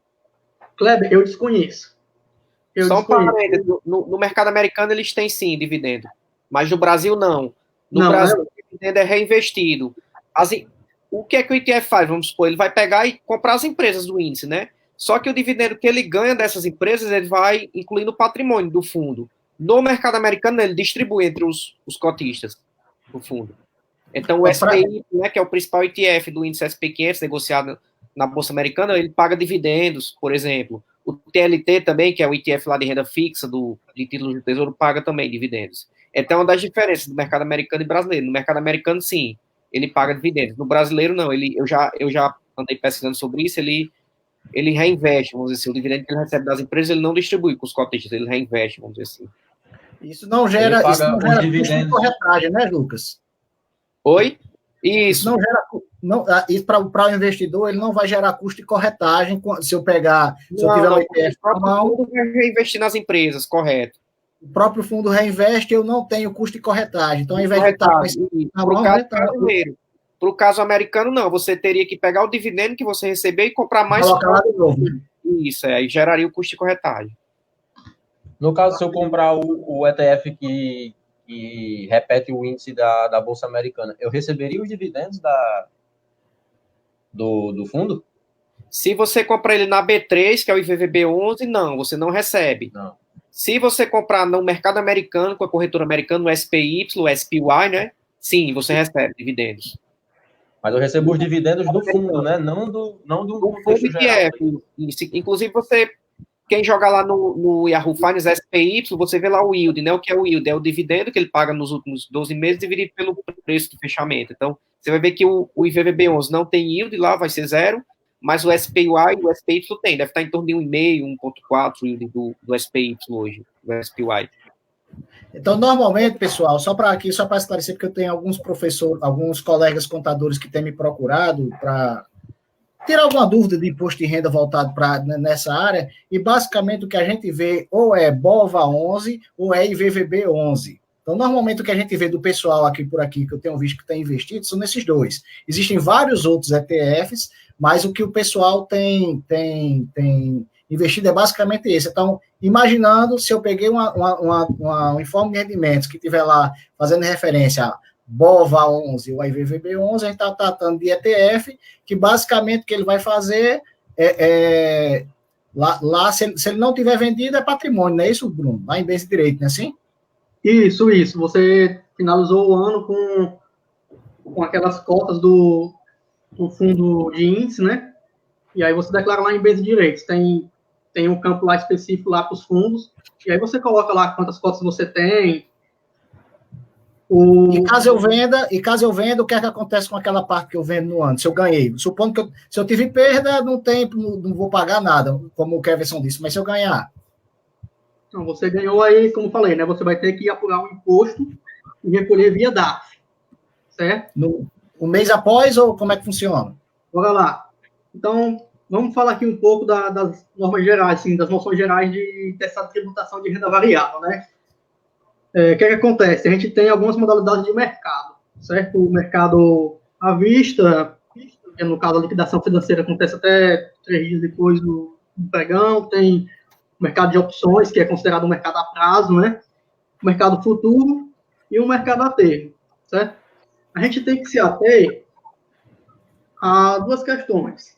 Kleber, eu desconheço.
Só um parênteses, no mercado americano eles têm sim dividendo, mas no Brasil não. No Brasil o dividendo é reinvestido. O que é que o ETF faz? Vamos supor, ele vai pegar e comprar as empresas do índice, né? Só que o dividendo que ele ganha dessas empresas, ele vai incluir no patrimônio do fundo. No mercado americano, ele distribui entre os cotistas do fundo. Então, o SPI, né, que é o principal ETF do índice SP500, negociado na Bolsa Americana, ele paga dividendos, por exemplo. O TLT também, que é o ETF lá de renda fixa de títulos do Tesouro, paga também dividendos. Então, é uma das diferenças do mercado americano e brasileiro. No mercado americano, sim, ele paga dividendos. No brasileiro, não. Eu já andei pesquisando sobre isso, ele reinveste, vamos dizer assim. O dividendo que ele recebe das empresas, ele não distribui com os cotistas, ele reinveste, vamos dizer assim.
Isso não gera custo de corretagem, né, Lucas?
Oi? Isso.
Para o investidor, ele não vai gerar custo de corretagem se eu pegar, se eu tiver um ETF na mão.
O fundo vai reinvestir nas empresas, correto.
O próprio fundo reinveste, eu não tenho custo de corretagem. Então, ao invés de estar
na mão, para o caso americano, não. Você teria que pegar o dividendo que você receber e comprar mais.
Colocar lá de novo.
Isso, aí geraria o custo de corretagem.
No caso, se eu comprar o ETF que repete o índice da Bolsa Americana, eu receberia os dividendos do fundo?
Se você comprar ele na B3, que é o IVVB11, não, você não recebe.
Não.
Se você comprar no mercado americano, com a corretora americana, o SPY, o SPY, né? Sim, você recebe dividendos.
Mas eu recebo os dividendos do fundo, né? Não do
fundo ETF. Inclusive, quem joga lá no Yahoo Finance SPY, você vê lá o yield, né? O que é o yield? É o dividendo que ele paga nos últimos 12 meses dividido pelo preço do fechamento. Então, você vai ver que o IVVB11 não tem yield lá, vai ser 0, mas o SPY e o SPY tem, deve estar em torno de 1,5, 1,4 yield do SPY hoje, do SPY.
Então, normalmente, pessoal, só para esclarecer, porque eu tenho alguns professores, alguns colegas contadores que têm me procurado para tirar alguma dúvida de imposto de renda voltado nessa área, e basicamente o que a gente vê ou é BOVA11 ou é IVVB11. Então, normalmente o que a gente vê do pessoal por aqui, que eu tenho visto que tem investido, são nesses dois. Existem vários outros ETFs, mas o que o pessoal tem investido é basicamente esse. Então, imaginando, se eu peguei um informe de rendimentos que tiver lá fazendo referência a BOVA11 ou IVVB11, a gente está tratando de ETF, que basicamente o que ele vai fazer lá se ele não tiver vendido, é patrimônio, não é isso, Bruno? Lá em bens de direito, não é assim?
Isso. Você finalizou o ano com aquelas cotas do fundo de índice, né? E aí você declara lá em bens de direitos. Tem um campo lá específico lá para os fundos, e aí você coloca lá quantas cotas você tem.
E caso eu venda, o que é que acontece com aquela parte que eu vendo no ano? Se eu ganhei, supondo que se eu tive perda, não vou pagar nada, como o Keverson disse, mas se eu ganhar?
Então, você ganhou aí, como falei, né? Você vai ter que apurar um imposto e recolher via DARF, certo?
Um mês após, ou como é que funciona?
Bora lá. Então, vamos falar aqui um pouco das normas gerais, assim, das noções gerais dessa tributação de renda variável, né? O que acontece? A gente tem algumas modalidades de mercado, certo? O mercado à vista, que no caso a liquidação financeira acontece até 3 dias depois do pregão, tem o mercado de opções, que é considerado um mercado a prazo, né? O mercado futuro e o mercado a termo, certo? A gente tem que se ater a duas questões.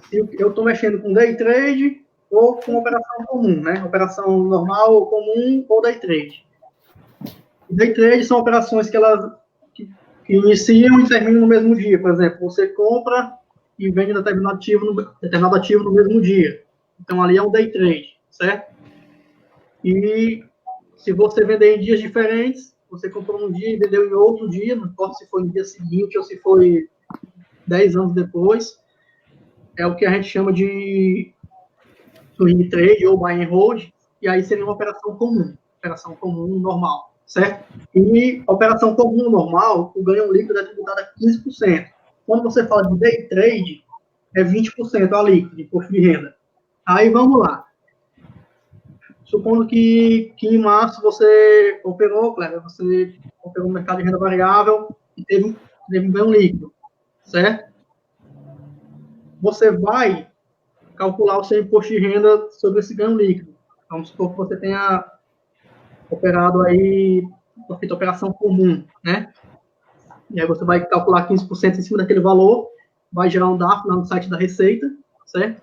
Se eu estou mexendo com day trade ou com operação comum, né? Operação normal ou comum ou day trade. Day trade são operações que iniciam e terminam no mesmo dia. Por exemplo, você compra e vende determinado ativo no mesmo dia. Então, ali é um day trade, certo? E se você vender em dias diferentes, você comprou num dia e vendeu em outro dia, não importa se foi no dia seguinte ou se foi 10 anos depois, é o que a gente chama de swing trade ou buy and hold, e aí seria uma operação comum. operação comum normal, certo? E operação comum normal, o ganho líquido é tributado a 15%. Quando você fala de day trade, é 20% a líquido de imposto de renda. Aí vamos lá. Supondo que em março você operou, Cleber, você operou no mercado de renda variável e teve um ganho líquido, certo? Você vai calcular o seu imposto de renda sobre esse ganho líquido. Vamos supor que você tenha operado aí, feito operação comum, né? E aí você vai calcular 15% em cima daquele valor, vai gerar um DARF lá no site da Receita, certo?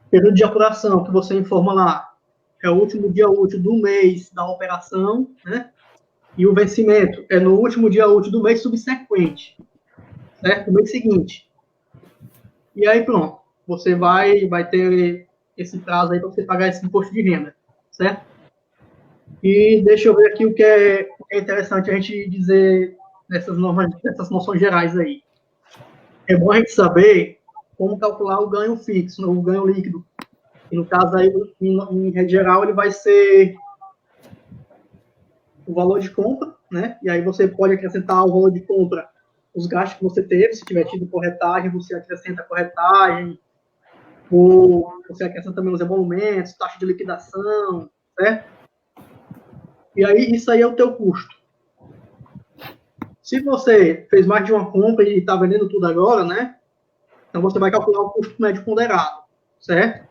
Período de apuração que você informa lá é o último dia útil do mês da operação, né? E o vencimento é no último dia útil do mês subsequente, certo? Do mês seguinte. E aí pronto, você vai ter esse prazo aí para você pagar esse imposto de renda, certo? E deixa eu ver aqui o que é interessante a gente dizer nessas noções gerais aí. É bom a gente saber como calcular o ganho fixo, o ganho líquido. E no caso aí, em geral, ele vai ser o valor de compra, né? E aí você pode acrescentar ao valor de compra os gastos que você teve. Se tiver tido corretagem, você acrescenta a corretagem, ou você acrescenta também os emolumentos, taxa de liquidação, certo? E aí, isso aí é o teu custo. Se você fez mais de uma compra e está vendendo tudo agora, né? Então, você vai calcular o custo médio ponderado, certo?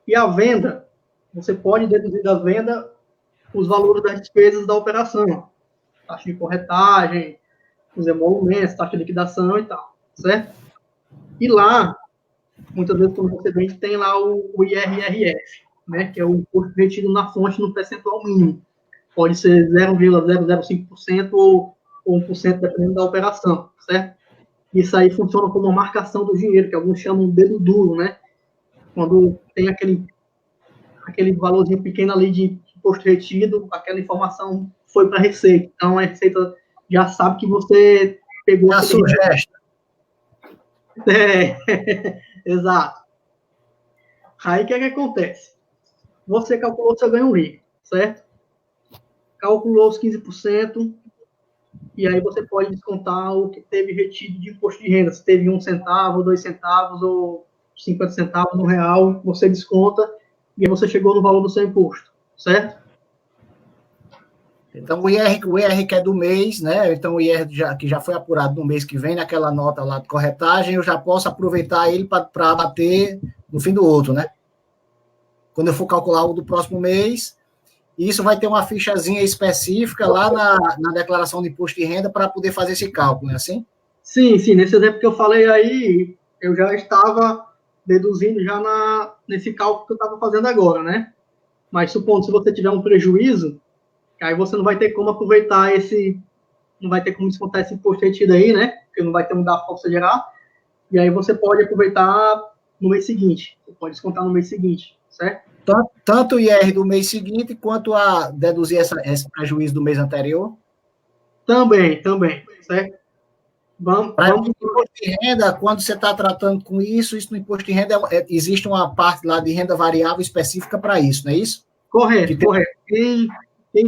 E a venda, você pode deduzir da venda os valores das despesas da operação. Taxa de corretagem, os emolumentos, taxa de liquidação e tal, certo? E lá, muitas vezes, quando você vende, tem lá o IRRF, né? Que é o imposto retido na fonte no percentual mínimo. Pode ser 0,005% ou 1%, dependendo da operação, certo? Isso aí funciona como uma marcação do dinheiro, que alguns chamam de dedo duro, né? Quando tem aquele valorzinho pequeno ali de imposto retido, aquela informação foi para a Receita. Então, a Receita já sabe que você pegou...
A sugestão.
Exato. Aí, o que acontece? Você calculou seu ganho líquido, certo? Calculou os 15%, e aí você pode descontar o que teve retido de imposto de renda. Se teve 1 centavo, 2 centavos ou 50 centavos no real, você desconta e aí você chegou no valor do seu imposto, certo?
Então, o IR que é do mês, né? Então, o IR que já foi apurado no mês que vem, naquela nota lá de corretagem, eu já posso aproveitar ele para bater no fim do outro, né? Quando eu for calcular o do próximo mês, isso vai ter uma fichazinha específica lá na declaração de imposto de renda para poder fazer esse cálculo, não é assim?
Sim. Nesse exemplo que eu falei aí, eu já estava deduzindo já nesse cálculo que eu estava fazendo agora, né? Mas supondo, se você tiver um prejuízo, aí você não vai ter como aproveitar não vai ter como descontar esse imposto retido aí, né? Porque não vai ter um DARF para você gerar. E aí você pode aproveitar no mês seguinte. Você pode descontar no mês seguinte, certo?
Tanto o IR do mês seguinte, quanto a deduzir esse prejuízo do mês anterior?
Também, certo? Vamos...
Imposto de renda, quando você está tratando com isso no imposto de renda, existe uma parte lá de renda variável específica para isso, não é isso?
Correto. Quem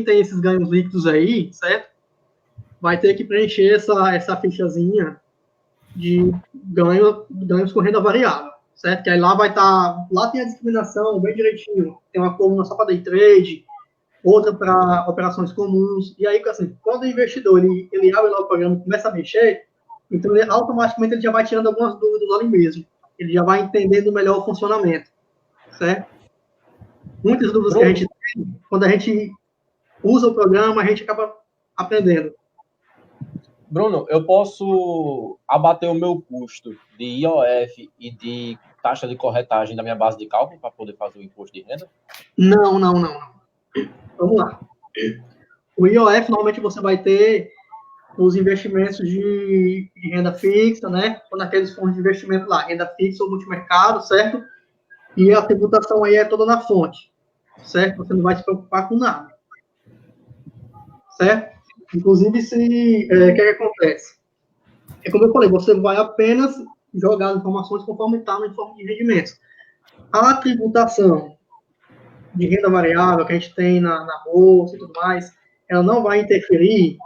tem esses ganhos líquidos aí, certo? Vai ter que preencher essa fichazinha de ganhos com renda variável, certo? Que aí lá vai estar... Lá tem a discriminação bem direitinho. Tem uma coluna só para day trade, outra para operações comuns. E aí, assim, quando o investidor ele abre lá o programa e começa a mexer, então automaticamente ele já vai tirando algumas dúvidas ali mesmo. Ele já vai entendendo melhor o funcionamento, certo? Muitas dúvidas que a gente tem, quando a gente usa o programa, a gente acaba aprendendo.
Bruno, eu posso abater o meu custo de IOF e de taxa de corretagem da minha base de cálculo para poder fazer o imposto de renda?
Não. Vamos lá. O IOF, normalmente, você vai ter os investimentos de renda fixa, né? Ou naqueles fundos de investimento lá, renda fixa ou multimercado, certo? E a tributação aí é toda na fonte, certo? Você não vai se preocupar com nada, certo? Inclusive, o que acontece? É como eu falei, você vai apenas jogar as informações conforme está no informe de rendimentos. A tributação de renda variável que a gente tem na bolsa e tudo mais, ela não vai interferir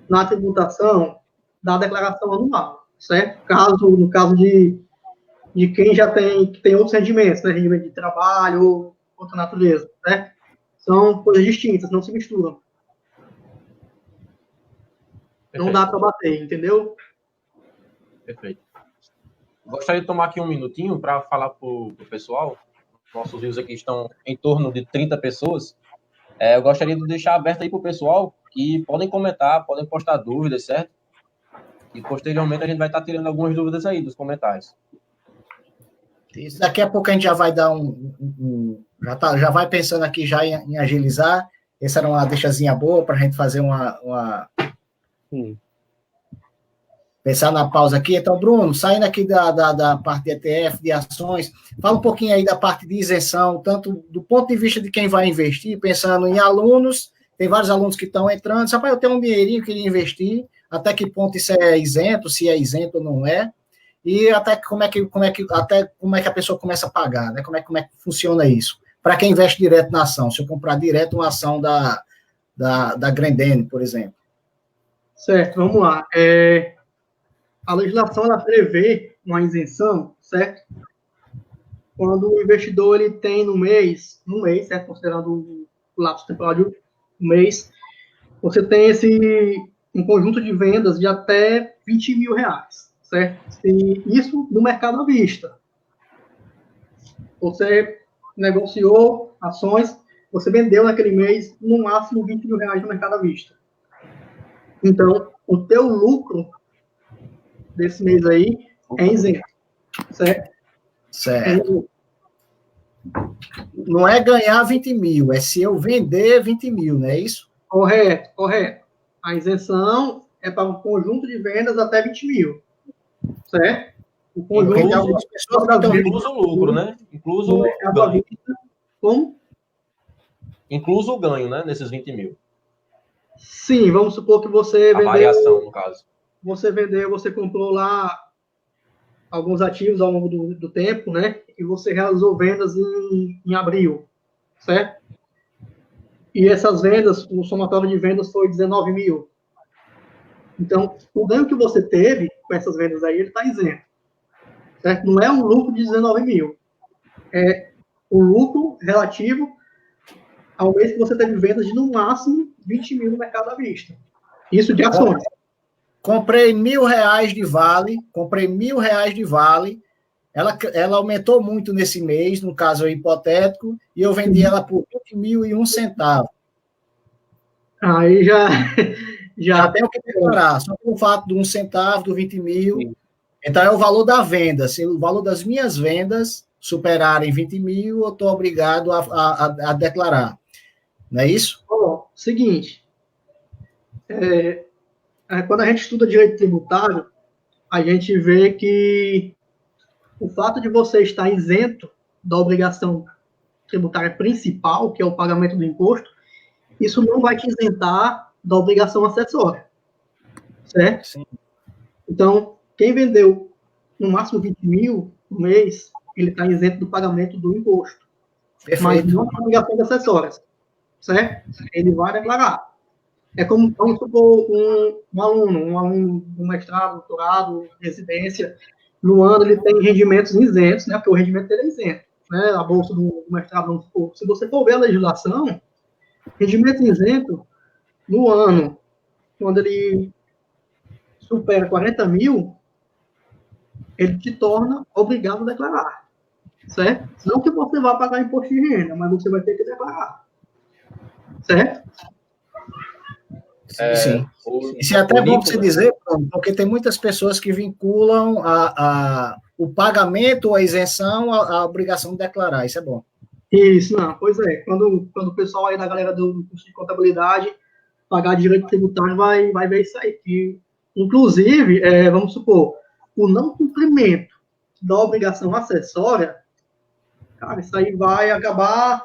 na tributação da declaração anual, certo? No caso de quem já tem outros rendimentos, né? Rendimento de trabalho ou outra natureza, né? São coisas distintas, não se misturam. Perfeito. Não dá para bater, entendeu?
Perfeito. Gostaria de tomar aqui um minutinho para falar para o pessoal. Nossos views aqui estão em torno de 30 pessoas. Eu gostaria de deixar aberto aí para o pessoal que podem comentar, podem postar dúvidas, certo? E posteriormente a gente vai estar tirando algumas dúvidas aí dos comentários.
Isso, daqui a pouco a gente já vai dar já vai pensando aqui já em agilizar. Essa era uma deixazinha boa para a gente fazer pensar na pausa aqui. Então, Bruno, saindo aqui da parte de ETF, de ações, fala um pouquinho aí da parte de isenção, tanto do ponto de vista de quem vai investir, pensando em alunos, tem vários alunos que estão entrando, só para eu ter um dinheirinho que queria investir, até que ponto isso é isento, se é isento ou não é, e até como é que a pessoa começa a pagar, né? Como é que funciona isso? Para quem investe direto na ação, se eu comprar direto uma ação da Grendene, por exemplo.
Certo, vamos lá. A legislação ela prevê uma isenção, certo? Quando o investidor ele tem no mês, certo? Considerando o lapso temporal de um mês, você tem um conjunto de vendas de até R$20 mil, certo? E isso no mercado à vista. Você negociou ações, você vendeu naquele mês no máximo R$20 mil no mercado à vista. Então, o teu lucro desse mês aí é isento, certo?
Certo. Não é ganhar 20 mil, é se eu vender 20 mil, não é isso?
Correto. A isenção é para um conjunto de vendas até 20 mil, certo? O conjunto
incluso o lucro, né? Incluso o ganho.
Como?
Incluso o ganho, né? Nesses 20 mil.
Sim, vamos supor que você vendeu...
A variação, no caso.
Você comprou lá alguns ativos ao longo do tempo, né? E você realizou vendas em abril, certo? E essas vendas, o somatório de vendas foi 19 mil. Então, o ganho que você teve com essas vendas aí, ele está isento, certo? Não é um lucro de 19 mil. É o lucro relativo ao mês que você teve vendas de, no máximo, 20 mil no mercado à vista. Isso de ações.
Comprei R$1.000 de Vale, ela aumentou muito nesse mês, no caso hipotético, e eu vendi ela por R$20.001.
Aí já
tenho que declarar, só pelo fato de R$0,01, do 20 mil. Sim. Então é o valor da venda. Se o valor das minhas vendas superarem 20 mil, eu estou obrigado a declarar. Não é isso?
Seguinte, quando a gente estuda direito tributário, a gente vê que o fato de você estar isento da obrigação tributária principal, que é o pagamento do imposto, isso não vai te isentar da obrigação acessória, certo? Sim. Então, quem vendeu no máximo 20 mil no mês, ele está isento do pagamento do imposto. Perfeito. Mas não da obrigação acessórias, certo? Ele vai declarar. É como, vamos supor, um aluno do mestrado, doutorado, residência, no ano ele tem rendimentos isentos, né? Porque o rendimento dele é isento, né? A bolsa do mestrado, vamos supor. Se você for ver a legislação, rendimento isento, no ano, quando ele supera 40 mil, ele te torna obrigado a declarar, certo? Não que você vá pagar imposto de renda, mas você vai ter que declarar, certo?
Sim. Isso é até bom você dizer, porque tem muitas pessoas que vinculam o pagamento ou a isenção à obrigação de declarar. Isso é bom.
Isso, não. Pois é. Quando o pessoal aí da galera do curso de contabilidade pagar direito tributário vai ver isso aí. Que, inclusive, vamos supor, o não cumprimento da obrigação acessória, cara, isso aí vai acabar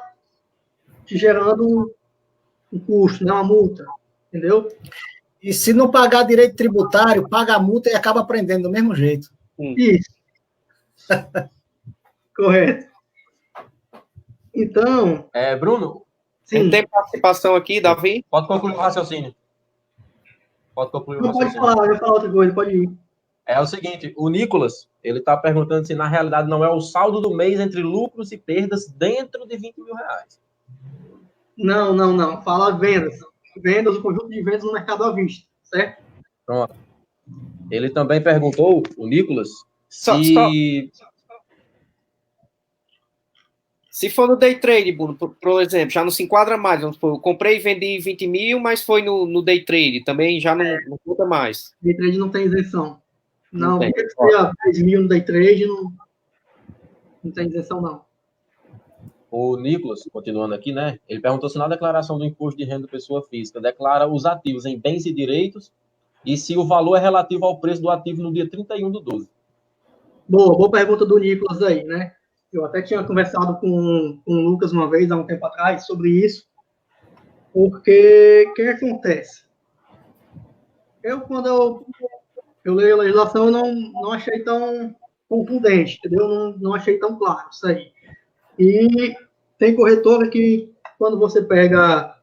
te gerando um custo, né, uma multa. Entendeu?
E se não pagar direito tributário, paga a multa e acaba aprendendo do mesmo jeito.
Isso. Correto. Então...
Bruno?
Sim.
Tem participação aqui, Davi?
Pode concluir o raciocínio. Pode concluir o
raciocínio.
Pode falar,
eu ia falar outra coisa, pode ir.
É o seguinte, o Nicolas, ele está perguntando se na realidade não é o saldo do mês entre lucros e perdas dentro de 20 mil reais.
Não. Fala vendas. Vendas, o conjunto de vendas no mercado à vista, certo?
Pronto. Ele também perguntou, o Nicolas,
se for no day trade, Bruno, por exemplo, já não se enquadra mais. Eu comprei e vendi 20 mil, mas foi no day trade. Também já não conta mais.
Day trade não tem isenção. Não,
tem.
porque se 10 mil no day trade, não tem isenção, não.
O Nicolas, continuando aqui, né? Ele perguntou se na declaração do imposto de renda da pessoa física declara os ativos em bens e direitos e se o valor é relativo ao preço do ativo no dia 31/12.
Boa pergunta do Nicolas aí, né? Eu até tinha conversado com o Lucas uma vez, há um tempo atrás, sobre isso, porque o que acontece? Quando eu leio a legislação, eu não achei tão concludente, entendeu? Não achei tão claro isso aí. E tem corretora que, quando você pega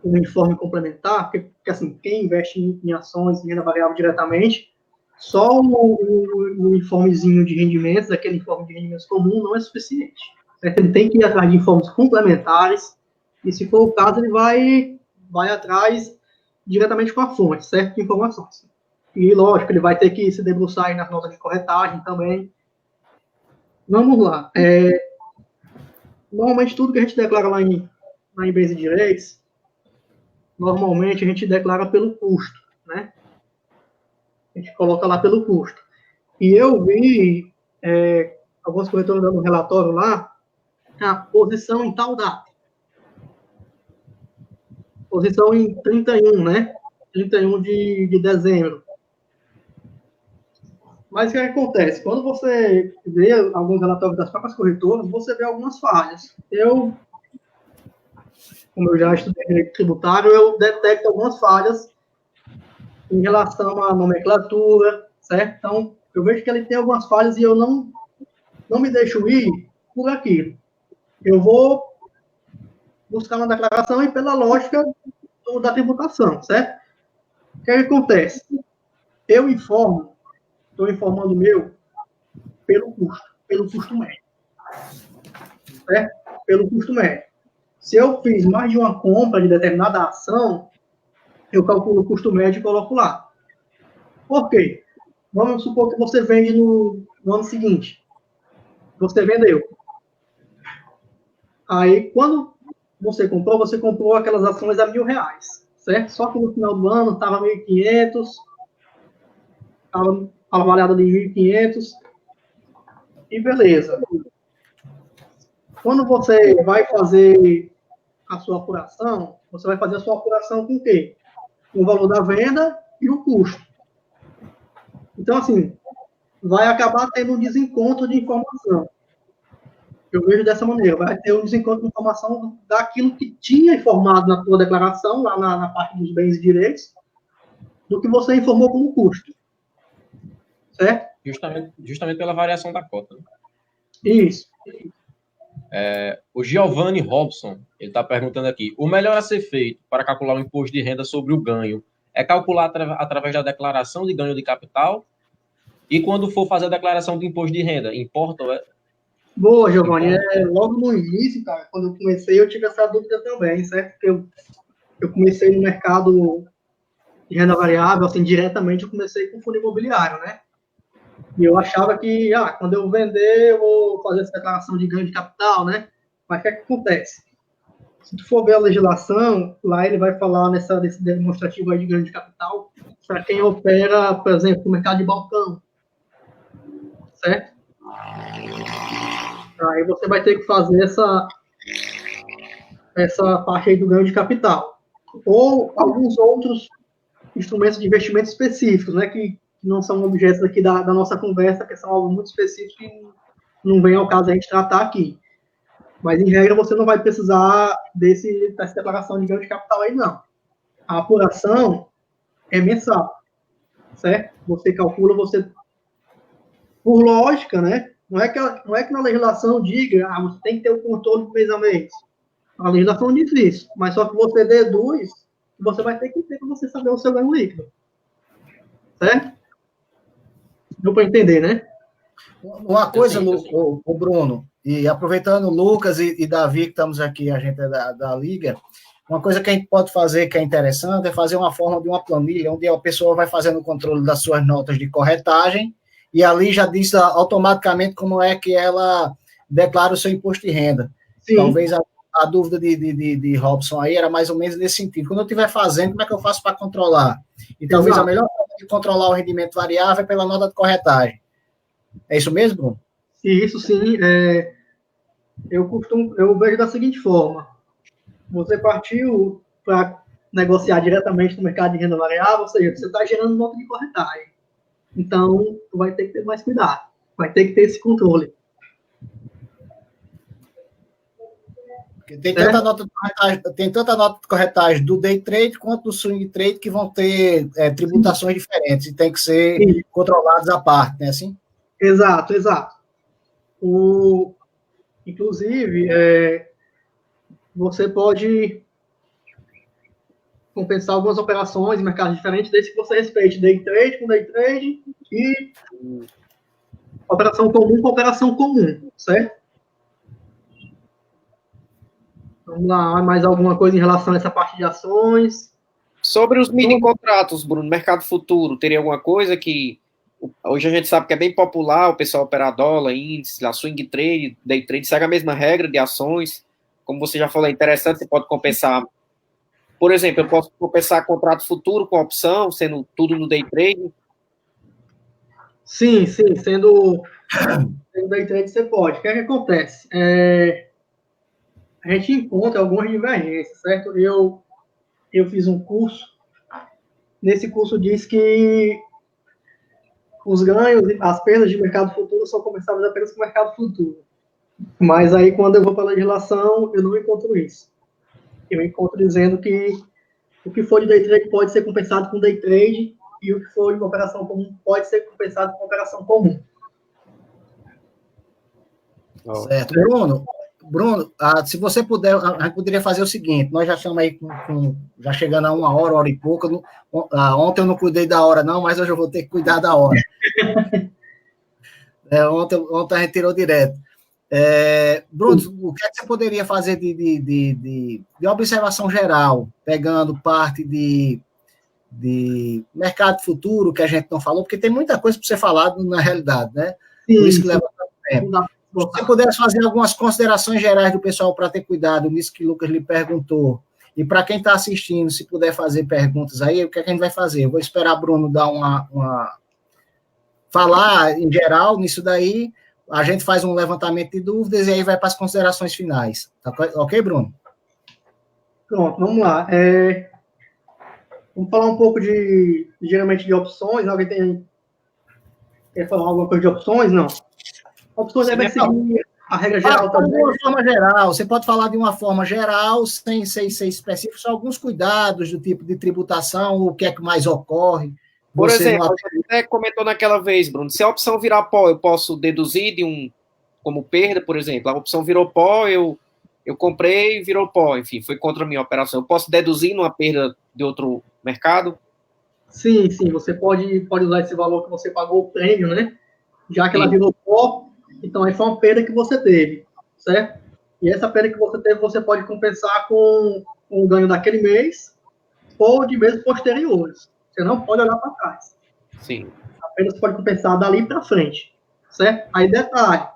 um informe complementar, porque assim, quem investe em ações, em renda variável diretamente, só o informezinho de rendimentos, aquele informe de rendimentos comum, não é suficiente. Certo? Ele tem que ir atrás de informes complementares, e se for o caso, ele vai atrás diretamente com a fonte, certo? De informações. E, lógico, ele vai ter que se debruçar aí nas notas de corretagem também. Vamos lá. Normalmente, tudo que a gente declara lá em bens e direitos, normalmente a gente declara pelo custo, né? A gente coloca lá pelo custo. E eu vi algumas corretoras dando um relatório lá, a posição em tal data. Posição em 31, né? 31 de dezembro. Mas o que acontece? Quando você vê alguns relatórios das próprias corretoras, você vê algumas falhas. Como eu já estudei direito tributário, eu detecto algumas falhas em relação à nomenclatura, certo? Então, eu vejo que ele tem algumas falhas e eu não me deixo ir por aquilo. Eu vou buscar uma declaração e pela lógica da tributação, certo? O que acontece? Eu estou informando o meu pelo custo médio. Certo? Pelo custo médio. Se eu fiz mais de uma compra de determinada ação, eu calculo o custo médio e coloco lá. Por quê? Vamos supor que você vende no ano seguinte. Você vendeu. Aí, quando você comprou aquelas ações a R$1.000, certo? Só que no final do ano estava 1.500, estava avaliado ali 1.500, e beleza. Quando você vai fazer a sua apuração, você vai fazer a sua apuração com o quê? Com o valor da venda e o custo. Então, assim, vai acabar tendo um desencontro de informação. Eu vejo dessa maneira, vai ter um desencontro de informação daquilo que tinha informado na tua declaração, lá na parte dos bens e direitos, do que você informou como custo. Certo?
Justamente pela variação da cota. Né?
Isso.
O Giovanni Robson, ele está perguntando aqui, o melhor a ser feito para calcular o imposto de renda sobre o ganho é calcular através da declaração de ganho de capital e quando for fazer a declaração de imposto de renda, importa...
Boa, Giovanni. Logo no início, cara, quando eu comecei, eu tive essa dúvida também, certo? Porque eu comecei no mercado de renda variável, assim, diretamente eu comecei com fundo imobiliário, né? E eu achava que, quando eu vender, eu vou fazer essa declaração de ganho de capital, né? Mas o que acontece? Se tu for ver a legislação, lá ele vai falar nesse demonstrativo aí de ganho de capital para quem opera, por exemplo, no mercado de balcão. Certo? Aí você vai ter que fazer essa parte aí do ganho de capital. Ou alguns outros instrumentos de investimento específicos, né, que não são objetos aqui da nossa conversa, que são algo muito específico e não vem ao caso a gente tratar aqui. Mas, em regra, você não vai precisar dessa declaração de ganho de capital aí, não. A apuração é mensal, certo? Você calcula, por lógica, né? não é que na legislação diga, você tem que ter o controle do mês a mês. A legislação diz isso, mas só que você deduz que você vai ter que ter para você saber o seu ganho líquido. Certo? Deu para entender, né?
Uma coisa, o Bruno, e aproveitando o Lucas e Davi, que estamos aqui, a gente é da Liga, uma coisa que a gente pode fazer que é interessante é fazer uma forma de uma planilha, onde a pessoa vai fazendo o controle das suas notas de corretagem, e ali já diz automaticamente como é que ela declara o seu imposto de renda. Sim. Talvez a dúvida de Robson aí era mais ou menos nesse sentido. Quando eu estiver fazendo, como é que eu faço para controlar? E talvez a melhor forma de controlar o rendimento variável é pela nota de corretagem. É isso mesmo, Bruno?
Isso sim. Eu vejo da seguinte forma. Você partiu para negociar diretamente no mercado de renda variável, ou seja, você está gerando nota de corretagem. Então, tu vai ter que ter mais cuidado. Vai ter que ter esse controle.
Tem tanta nota de corretagem do day trade quanto do swing trade que vão ter tributações diferentes e tem que ser controlados à parte, né? Assim?
Exato. Inclusive, você pode compensar algumas operações em mercados diferentes, desde que você respeite day trade com day trade e operação comum com operação comum, certo? Vamos lá, mais alguma coisa em relação a essa parte de ações?
Sobre os mini contratos, Bruno, mercado futuro, teria alguma coisa que hoje a gente sabe que é bem popular, o pessoal operar dólar, índice, a swing trade, day trade, segue a mesma regra de ações, como você já falou, é interessante, você pode compensar, por exemplo, eu posso compensar contrato futuro com opção, sendo tudo no day trade?
Sim, sendo day trade você pode. O que é que acontece? A gente encontra algumas divergências, certo? Eu fiz um curso, nesse curso diz que os ganhos e as perdas de mercado futuro são compensáveis apenas com o mercado futuro. Mas aí, quando eu vou para a legislação, eu não encontro isso. Eu encontro dizendo que o que for de day trade pode ser compensado com day trade e o que for de uma operação comum pode ser compensado com operação comum.
Certo. Bruno, se você puder, a gente poderia fazer o seguinte, nós já estamos aí já chegando a 1 hora e pouca, ontem eu não cuidei da hora não, mas hoje eu vou ter que cuidar da hora. Ontem a gente tirou direto. Bruno, o que é que você poderia fazer de observação geral, pegando parte de mercado futuro, que a gente não falou, porque tem muita coisa para você falar na realidade, né? Sim, por isso que leva tanto tempo. Se você pudesse fazer algumas considerações gerais do pessoal para ter cuidado nisso que o Lucas lhe perguntou, e para quem está assistindo, se puder fazer perguntas aí, o que é que a gente vai fazer? Eu vou esperar Bruno dar falar em geral nisso daí, a gente faz um levantamento de dúvidas e aí vai para as considerações finais. Tá, ok, Bruno?
Pronto, vamos lá. Vamos falar um pouco geralmente de opções. Alguém quer falar alguma coisa de opções? Não. Opções devem seguir a regra geral também.
De uma forma geral, você pode falar de uma forma geral, sem ser específico, só alguns cuidados do tipo de tributação, o que é que mais ocorre.
Por exemplo, você até comentou naquela vez, Bruno, se a opção virar pó, eu posso deduzir como perda, por exemplo, a opção virou pó, eu comprei e virou pó, enfim, foi contra a minha operação. Eu posso deduzir numa perda de outro mercado?
Sim, você pode usar esse valor que você pagou o prêmio, né? Já que ela virou pó, então aí foi uma perda que você teve, certo? E essa perda que você teve, você pode compensar com o ganho daquele mês ou de meses posteriores. Você não pode olhar para trás.
Sim.
Apenas pode compensar dali para frente, certo? Aí, detalhe,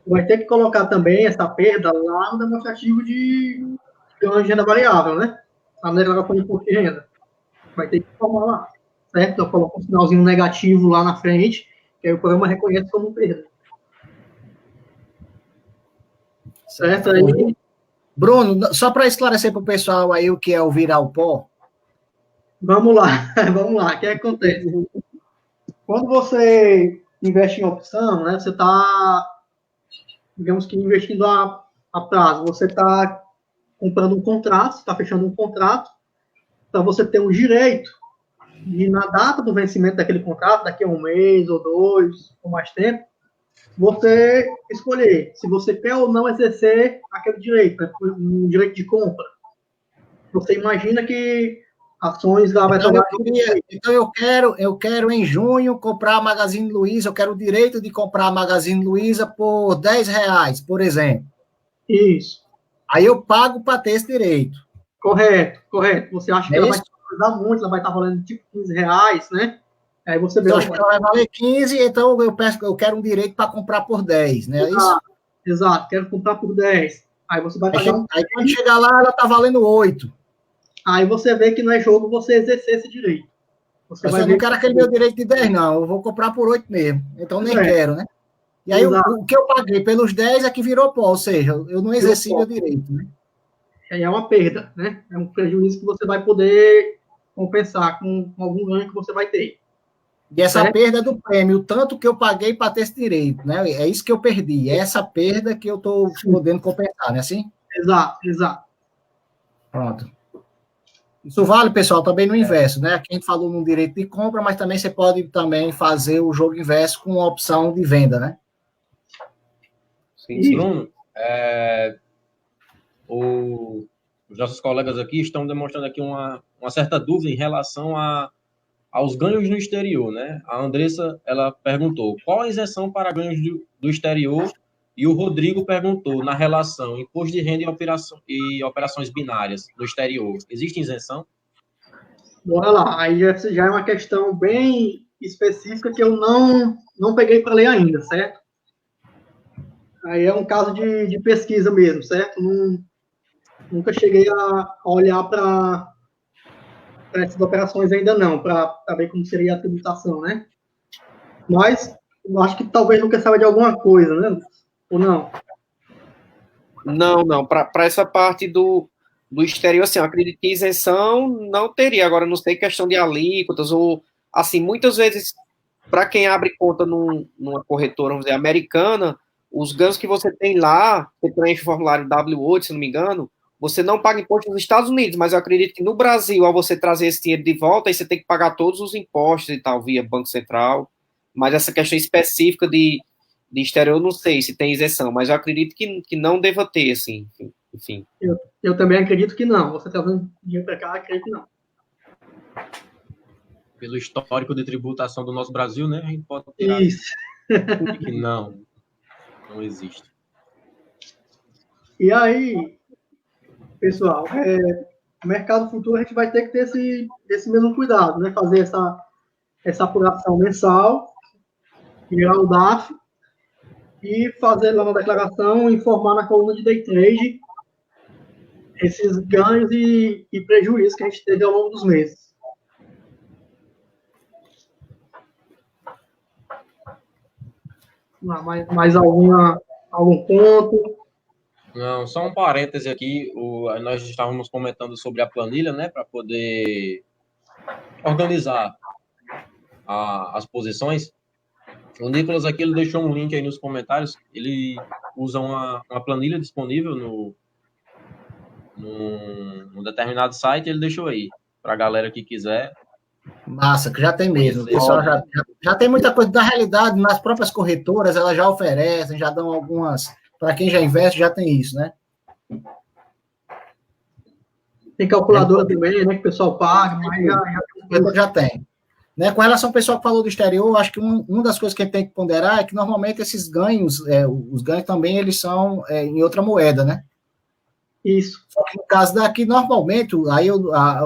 vai ter que colocar também essa perda lá no demonstrativo de ganho de renda variável, né? A declaração de imposto de renda. Vai ter que informar lá, certo? Eu coloco um sinalzinho negativo lá na frente, que aí o programa reconhece como perda. Certo? Aí...
Bruno, só para esclarecer para o pessoal aí o que é o virar o pó.
Vamos lá. O que acontece? Quando você investe em opção, né, você está, digamos que, investindo a prazo. Você está comprando um contrato, está fechando um contrato, para você ter o direito de, na data do vencimento daquele contrato, daqui a um mês ou 2, ou mais tempo, você escolher se você quer ou não exercer aquele direito, né? Um direito de compra. Você imagina que ações lá vai tomar...
Então eu quero em junho comprar a Magazine Luiza, eu quero o direito de comprar a Magazine Luiza por R$10, por exemplo.
Isso.
Aí eu pago para ter esse direito.
Correto. Você acha que ela vai te valorizar muito, ela vai estar valendo tipo R$15, né? Aí você vê...
Eu acho que ela vai valer 15, então eu quero um direito para comprar por 10, né?
Exato, quero comprar por 10. Aí você vai pagar
Aí quando chegar lá, ela está valendo 8.
Aí você vê que não é jogo você exercer esse direito.
Mas eu não quero aquele meu direito de 10, não. Eu vou comprar por 8 mesmo. Então nem quero, né? E aí o que eu paguei pelos 10 é que virou pó, ou seja, eu não exerci meu direito, né?
Aí é uma perda, né? É um prejuízo que você vai poder compensar com algum ganho que você vai ter.
E essa perda é do prêmio, tanto que eu paguei para ter esse direito, né? É isso que eu perdi. É essa perda que eu estou podendo compensar, né? Assim?
Exato.
Pronto. Isso vale, pessoal, também no inverso, né? Aqui a gente falou no direito de compra, mas também você pode também fazer o jogo inverso com a opção de venda, né?
Sim. Bruno, os nossos colegas aqui estão demonstrando aqui uma certa dúvida em relação aos ganhos no exterior, né? A Andressa, ela perguntou, qual a isenção para ganhos do exterior? E o Rodrigo perguntou, na relação imposto de renda e operações binárias no exterior, existe isenção?
Bora lá, aí já é uma questão bem específica que eu não peguei para ler ainda, certo? Aí é um caso de pesquisa mesmo, certo? Nunca cheguei a olhar para essas operações ainda não, para ver como seria a tributação, né? Mas eu acho que talvez nunca saiba de alguma coisa, né? Ou não?
Não. Para essa parte do exterior, assim, eu acredito que isenção não teria. Agora, não sei questão de alíquotas ou, assim, muitas vezes, para quem abre conta numa corretora, vamos dizer, americana, os ganhos que você tem lá, você preenche o formulário W8, se não me engano, você não paga imposto nos Estados Unidos, mas eu acredito que no Brasil, ao você trazer esse dinheiro de volta, aí você tem que pagar todos os impostos e tal, via Banco Central. Mas essa questão específica de exterior, eu não sei se tem isenção, mas eu acredito que não deva ter, assim, enfim.
Eu também acredito que não. Você trazendo dinheiro para cá, acredito que não.
Pelo histórico de tributação do nosso Brasil, né? A gente pode tirar
isso.
Que não existe.
E aí, pessoal, mercado futuro a gente vai ter que ter esse mesmo cuidado, né? Fazer essa apuração mensal, criar o DAF e fazer lá na declaração, informar na coluna de day trade esses ganhos e prejuízos que a gente teve ao longo dos meses. Mais algum ponto?
Não, só um parêntese aqui. Nós estávamos comentando sobre a planilha, né, para poder organizar as posições. O Nicolas aqui ele deixou um link aí nos comentários. Ele usa uma planilha disponível num determinado site. Ele deixou aí para a galera que quiser.
Massa, que já tem mesmo. O pessoal já tem muita coisa. Da realidade, nas próprias corretoras, elas já oferecem, já dão algumas. Para quem já investe, já tem isso, né?
Tem calculadora também, né? Que o pessoal paga, mas
já tem. Né, com relação ao pessoal que falou do exterior, acho que uma das coisas que a gente tem que ponderar é que normalmente esses ganhos, os ganhos também, eles são em outra moeda, né?
Isso.
Só que no caso daqui, normalmente, aí eu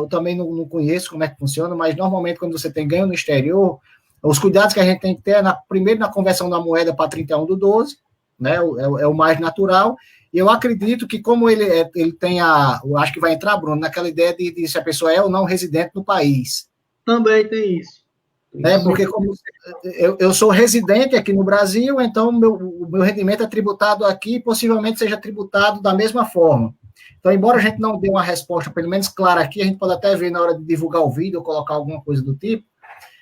também não conheço como é que funciona, mas normalmente quando você tem ganho no exterior, os cuidados que a gente tem que ter é primeiro na conversão da moeda para 31/12, né? É o mais natural. E eu acredito que como ele tem eu acho que vai entrar, Bruno, naquela ideia de se a pessoa é ou não residente no país.
Também tem isso.
Porque como eu sou residente aqui no Brasil, então o meu rendimento é tributado aqui, possivelmente seja tributado da mesma forma. Então, embora a gente não dê uma resposta, pelo menos clara aqui, a gente pode até ver na hora de divulgar o vídeo ou colocar alguma coisa do tipo,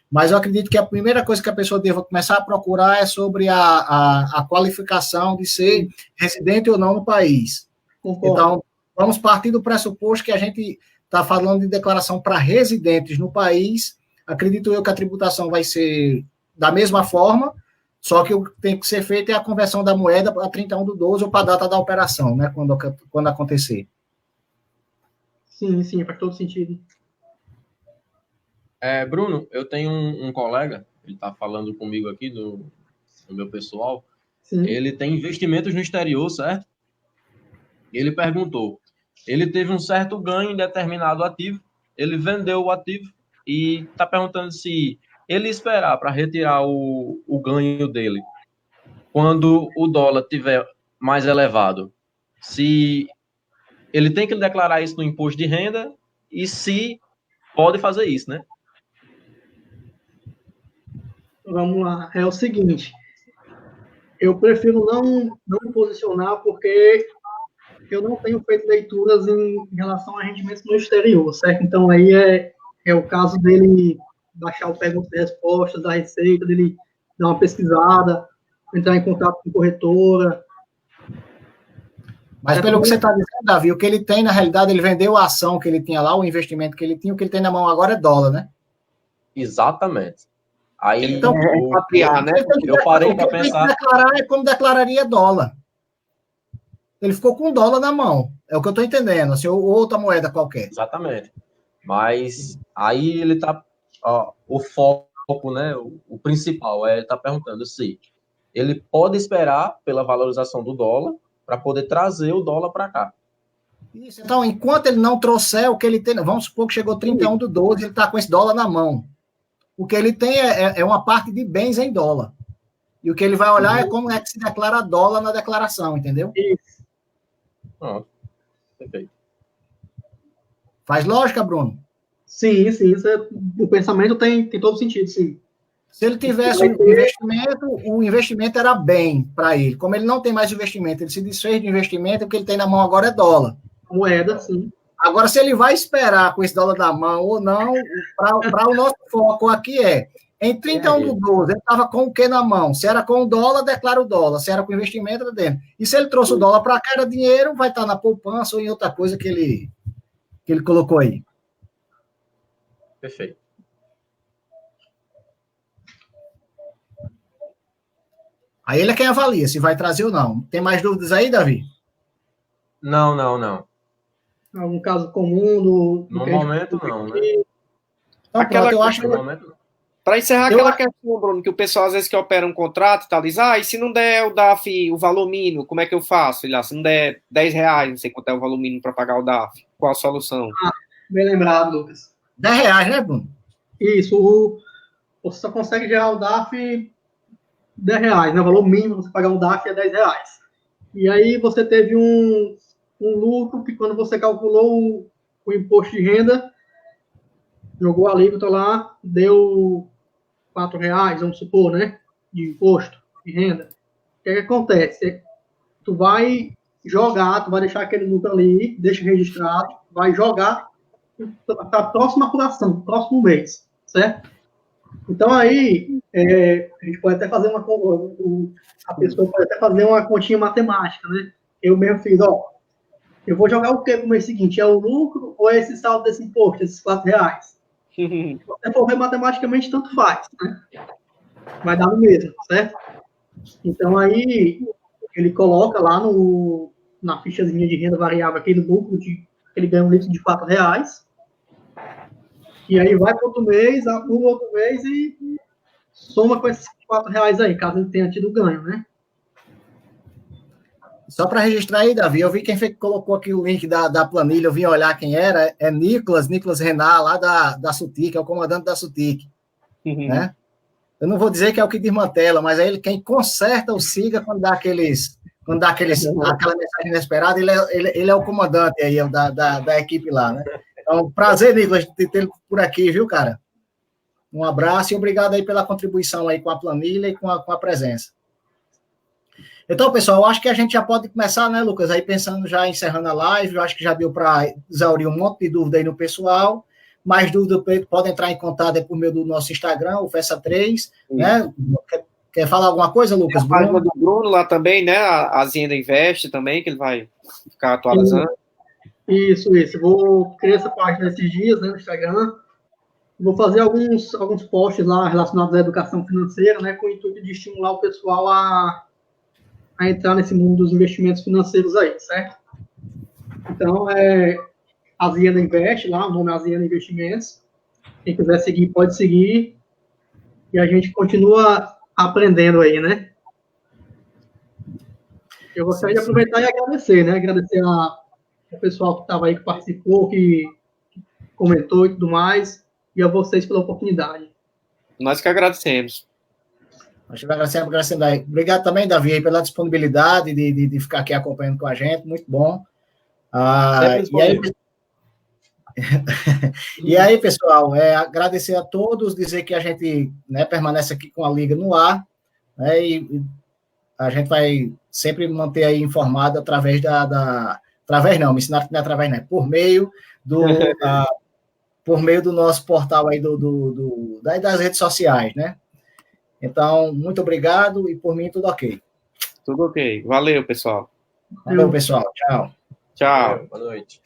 mas eu acredito que a primeira coisa que a pessoa deva começar a procurar é sobre a qualificação de ser residente ou não no país. Então, vamos partir do pressuposto que a gente está falando de declaração para residentes no país. Acredito eu que a tributação vai ser da mesma forma, Só que o que tem que ser feito é a conversão da moeda para 31/12 ou para a data da operação, né? Quando acontecer.
Sim, sim, faz todo sentido.
Bruno, eu tenho um colega, ele está falando comigo aqui no meu pessoal,
Sim.
ele tem investimentos no exterior, certo? Ele perguntou, ele teve um certo ganho em determinado ativo, ele vendeu o ativo e está perguntando se ele esperar para retirar o ganho dele quando o dólar tiver mais elevado, se ele tem que declarar isso no imposto de renda e se pode fazer isso, né?
Vamos lá. É o seguinte, eu prefiro não me posicionar porque eu não tenho feito leituras em relação a rendimentos no exterior, certo? Então, aí é o caso dele baixar o perguntas e respostas da Receita, dele dar uma pesquisada, entrar em contato com corretora.
Mas pelo que você está dizendo, Davi, o que ele tem, na realidade, ele vendeu a ação que ele tinha lá, o investimento que ele tinha, o que ele tem na mão agora é dólar, né?
Exatamente. Aí
então,
né?
Eu parei para pensar.
Declarar é como declararia dólar. Ele ficou com dólar na mão. É o que eu estou entendendo, assim, ou outra moeda qualquer.
Exatamente. Mas aí ele está... o foco, né? O principal é ele está perguntando se ele pode esperar pela valorização do dólar para poder trazer o dólar para cá.
Isso, então, enquanto ele não trouxer o que ele tem, vamos supor que chegou 31/12, ele está com esse dólar na mão. O que ele tem é uma parte de bens em dólar. E o que ele vai olhar é como é que se declara dólar na declaração, entendeu?
Isso.
Perfeito.
Faz lógica, Bruno?
Sim. O pensamento tem todo sentido, sim.
Se ele tivesse um investimento, o investimento era bem para ele. Como ele não tem mais investimento, ele se desfez de investimento, o que ele tem na mão agora é dólar.
Moeda, sim.
Agora, se ele vai esperar com esse dólar na mão ou não, para o nosso foco aqui em 31/12, ele estava com o que na mão? Se era com o dólar, declara o dólar. Se era com investimento, era dentro. E se ele trouxe o dólar para cá, era dinheiro, vai estar na poupança ou em outra coisa que ele colocou aí.
Perfeito.
Aí ele é quem avalia se vai trazer ou não. Tem mais dúvidas aí, Davi?
Não.
Algum caso comum
no momento, não, né?
Então, pronto, eu acho que...
Para encerrar aquela questão, Bruno, que o pessoal às vezes que opera um contrato e tal, diz, e se não der o DAF, o valor mínimo, como é que eu faço? Se não der R$10, não sei quanto é o valor mínimo para pagar o DAF, qual a solução?
Bem lembrado, Lucas.
R$10, né, Bruno?
Isso, você só consegue gerar o DAF R$10, né? O valor mínimo para você pagar um DAF é R$10. E aí você teve um lucro que quando você calculou o imposto de renda, jogou a alíquota lá, deu R$4, vamos supor, né? De imposto de renda. O que acontece? Tu vai deixar aquele lucro ali, deixa registrado, vai jogar para a próxima apuração, próximo mês, certo? Então aí, a gente pode até fazer a pessoa pode até fazer uma continha matemática, né? Eu mesmo fiz, eu vou jogar o que no mês seguinte? É o lucro ou é esse saldo desse imposto, esses R$4? Se você for ver matematicamente, tanto faz, né? Vai dar no mesmo, certo? Então aí, ele coloca lá na fichazinha de renda variável aquele lucro que ele ganha um líquido de R$4. E aí vai para outro mês, apura outro mês e soma com esses R$4 aí, caso ele tenha tido ganho, né?
Só para registrar aí, Davi, eu vi quem foi que colocou aqui o link da planilha, eu vim olhar quem era, é Nicolas Renat, lá da SUTIC, é o comandante da SUTIC, né? Eu não vou dizer que é o que desmantela, mas é ele quem conserta o SIGA quando dá aquela mensagem inesperada, ele é o comandante aí da equipe lá, né? Então, prazer, Nicolas, de ter ele por aqui, viu, cara? Um abraço e obrigado aí pela contribuição aí com a planilha e com a presença. Então, pessoal, eu acho que a gente já pode começar, né, Lucas, aí pensando já, encerrando a live, eu acho que já deu para exaurir um monte de dúvida aí no pessoal, mais dúvida pode entrar em contato aí por meio do nosso Instagram, o FESA3, né? Quer falar alguma coisa, Lucas?
A página do Bruno lá também, né, a Zinda Invest também, que ele vai ficar atualizando.
Isso. Vou criar essa página esses dias, né, no Instagram. Vou fazer alguns posts lá relacionados à educação financeira, né, com o intuito de estimular o pessoal a entrar nesse mundo dos investimentos financeiros aí, certo? Então, a Ziana Invest, lá, o nome é a Ziana Investimentos. Quem quiser seguir, pode seguir. E a gente continua aprendendo aí, né? Eu gostaria de aproveitar e agradecer, né? Agradecer ao pessoal que estava aí, que participou, que comentou e tudo mais, e a vocês pela oportunidade.
Nós que agradecemos.
Nós te agradecemos, Daí. Obrigado também, Davi, aí, pela disponibilidade de ficar aqui acompanhando com a gente, muito bom. E aí, pessoal, agradecer a todos, dizer que a gente, né, permanece aqui com a Liga no ar, né, e a gente vai sempre manter aí informado através através não, me ensinaram que não é através, né, por meio do nosso portal aí das redes sociais, né? Então, muito obrigado e por mim tudo ok.
Tudo ok. Valeu, pessoal.
Valeu, pessoal. Tchau.
Tchau.
Boa noite.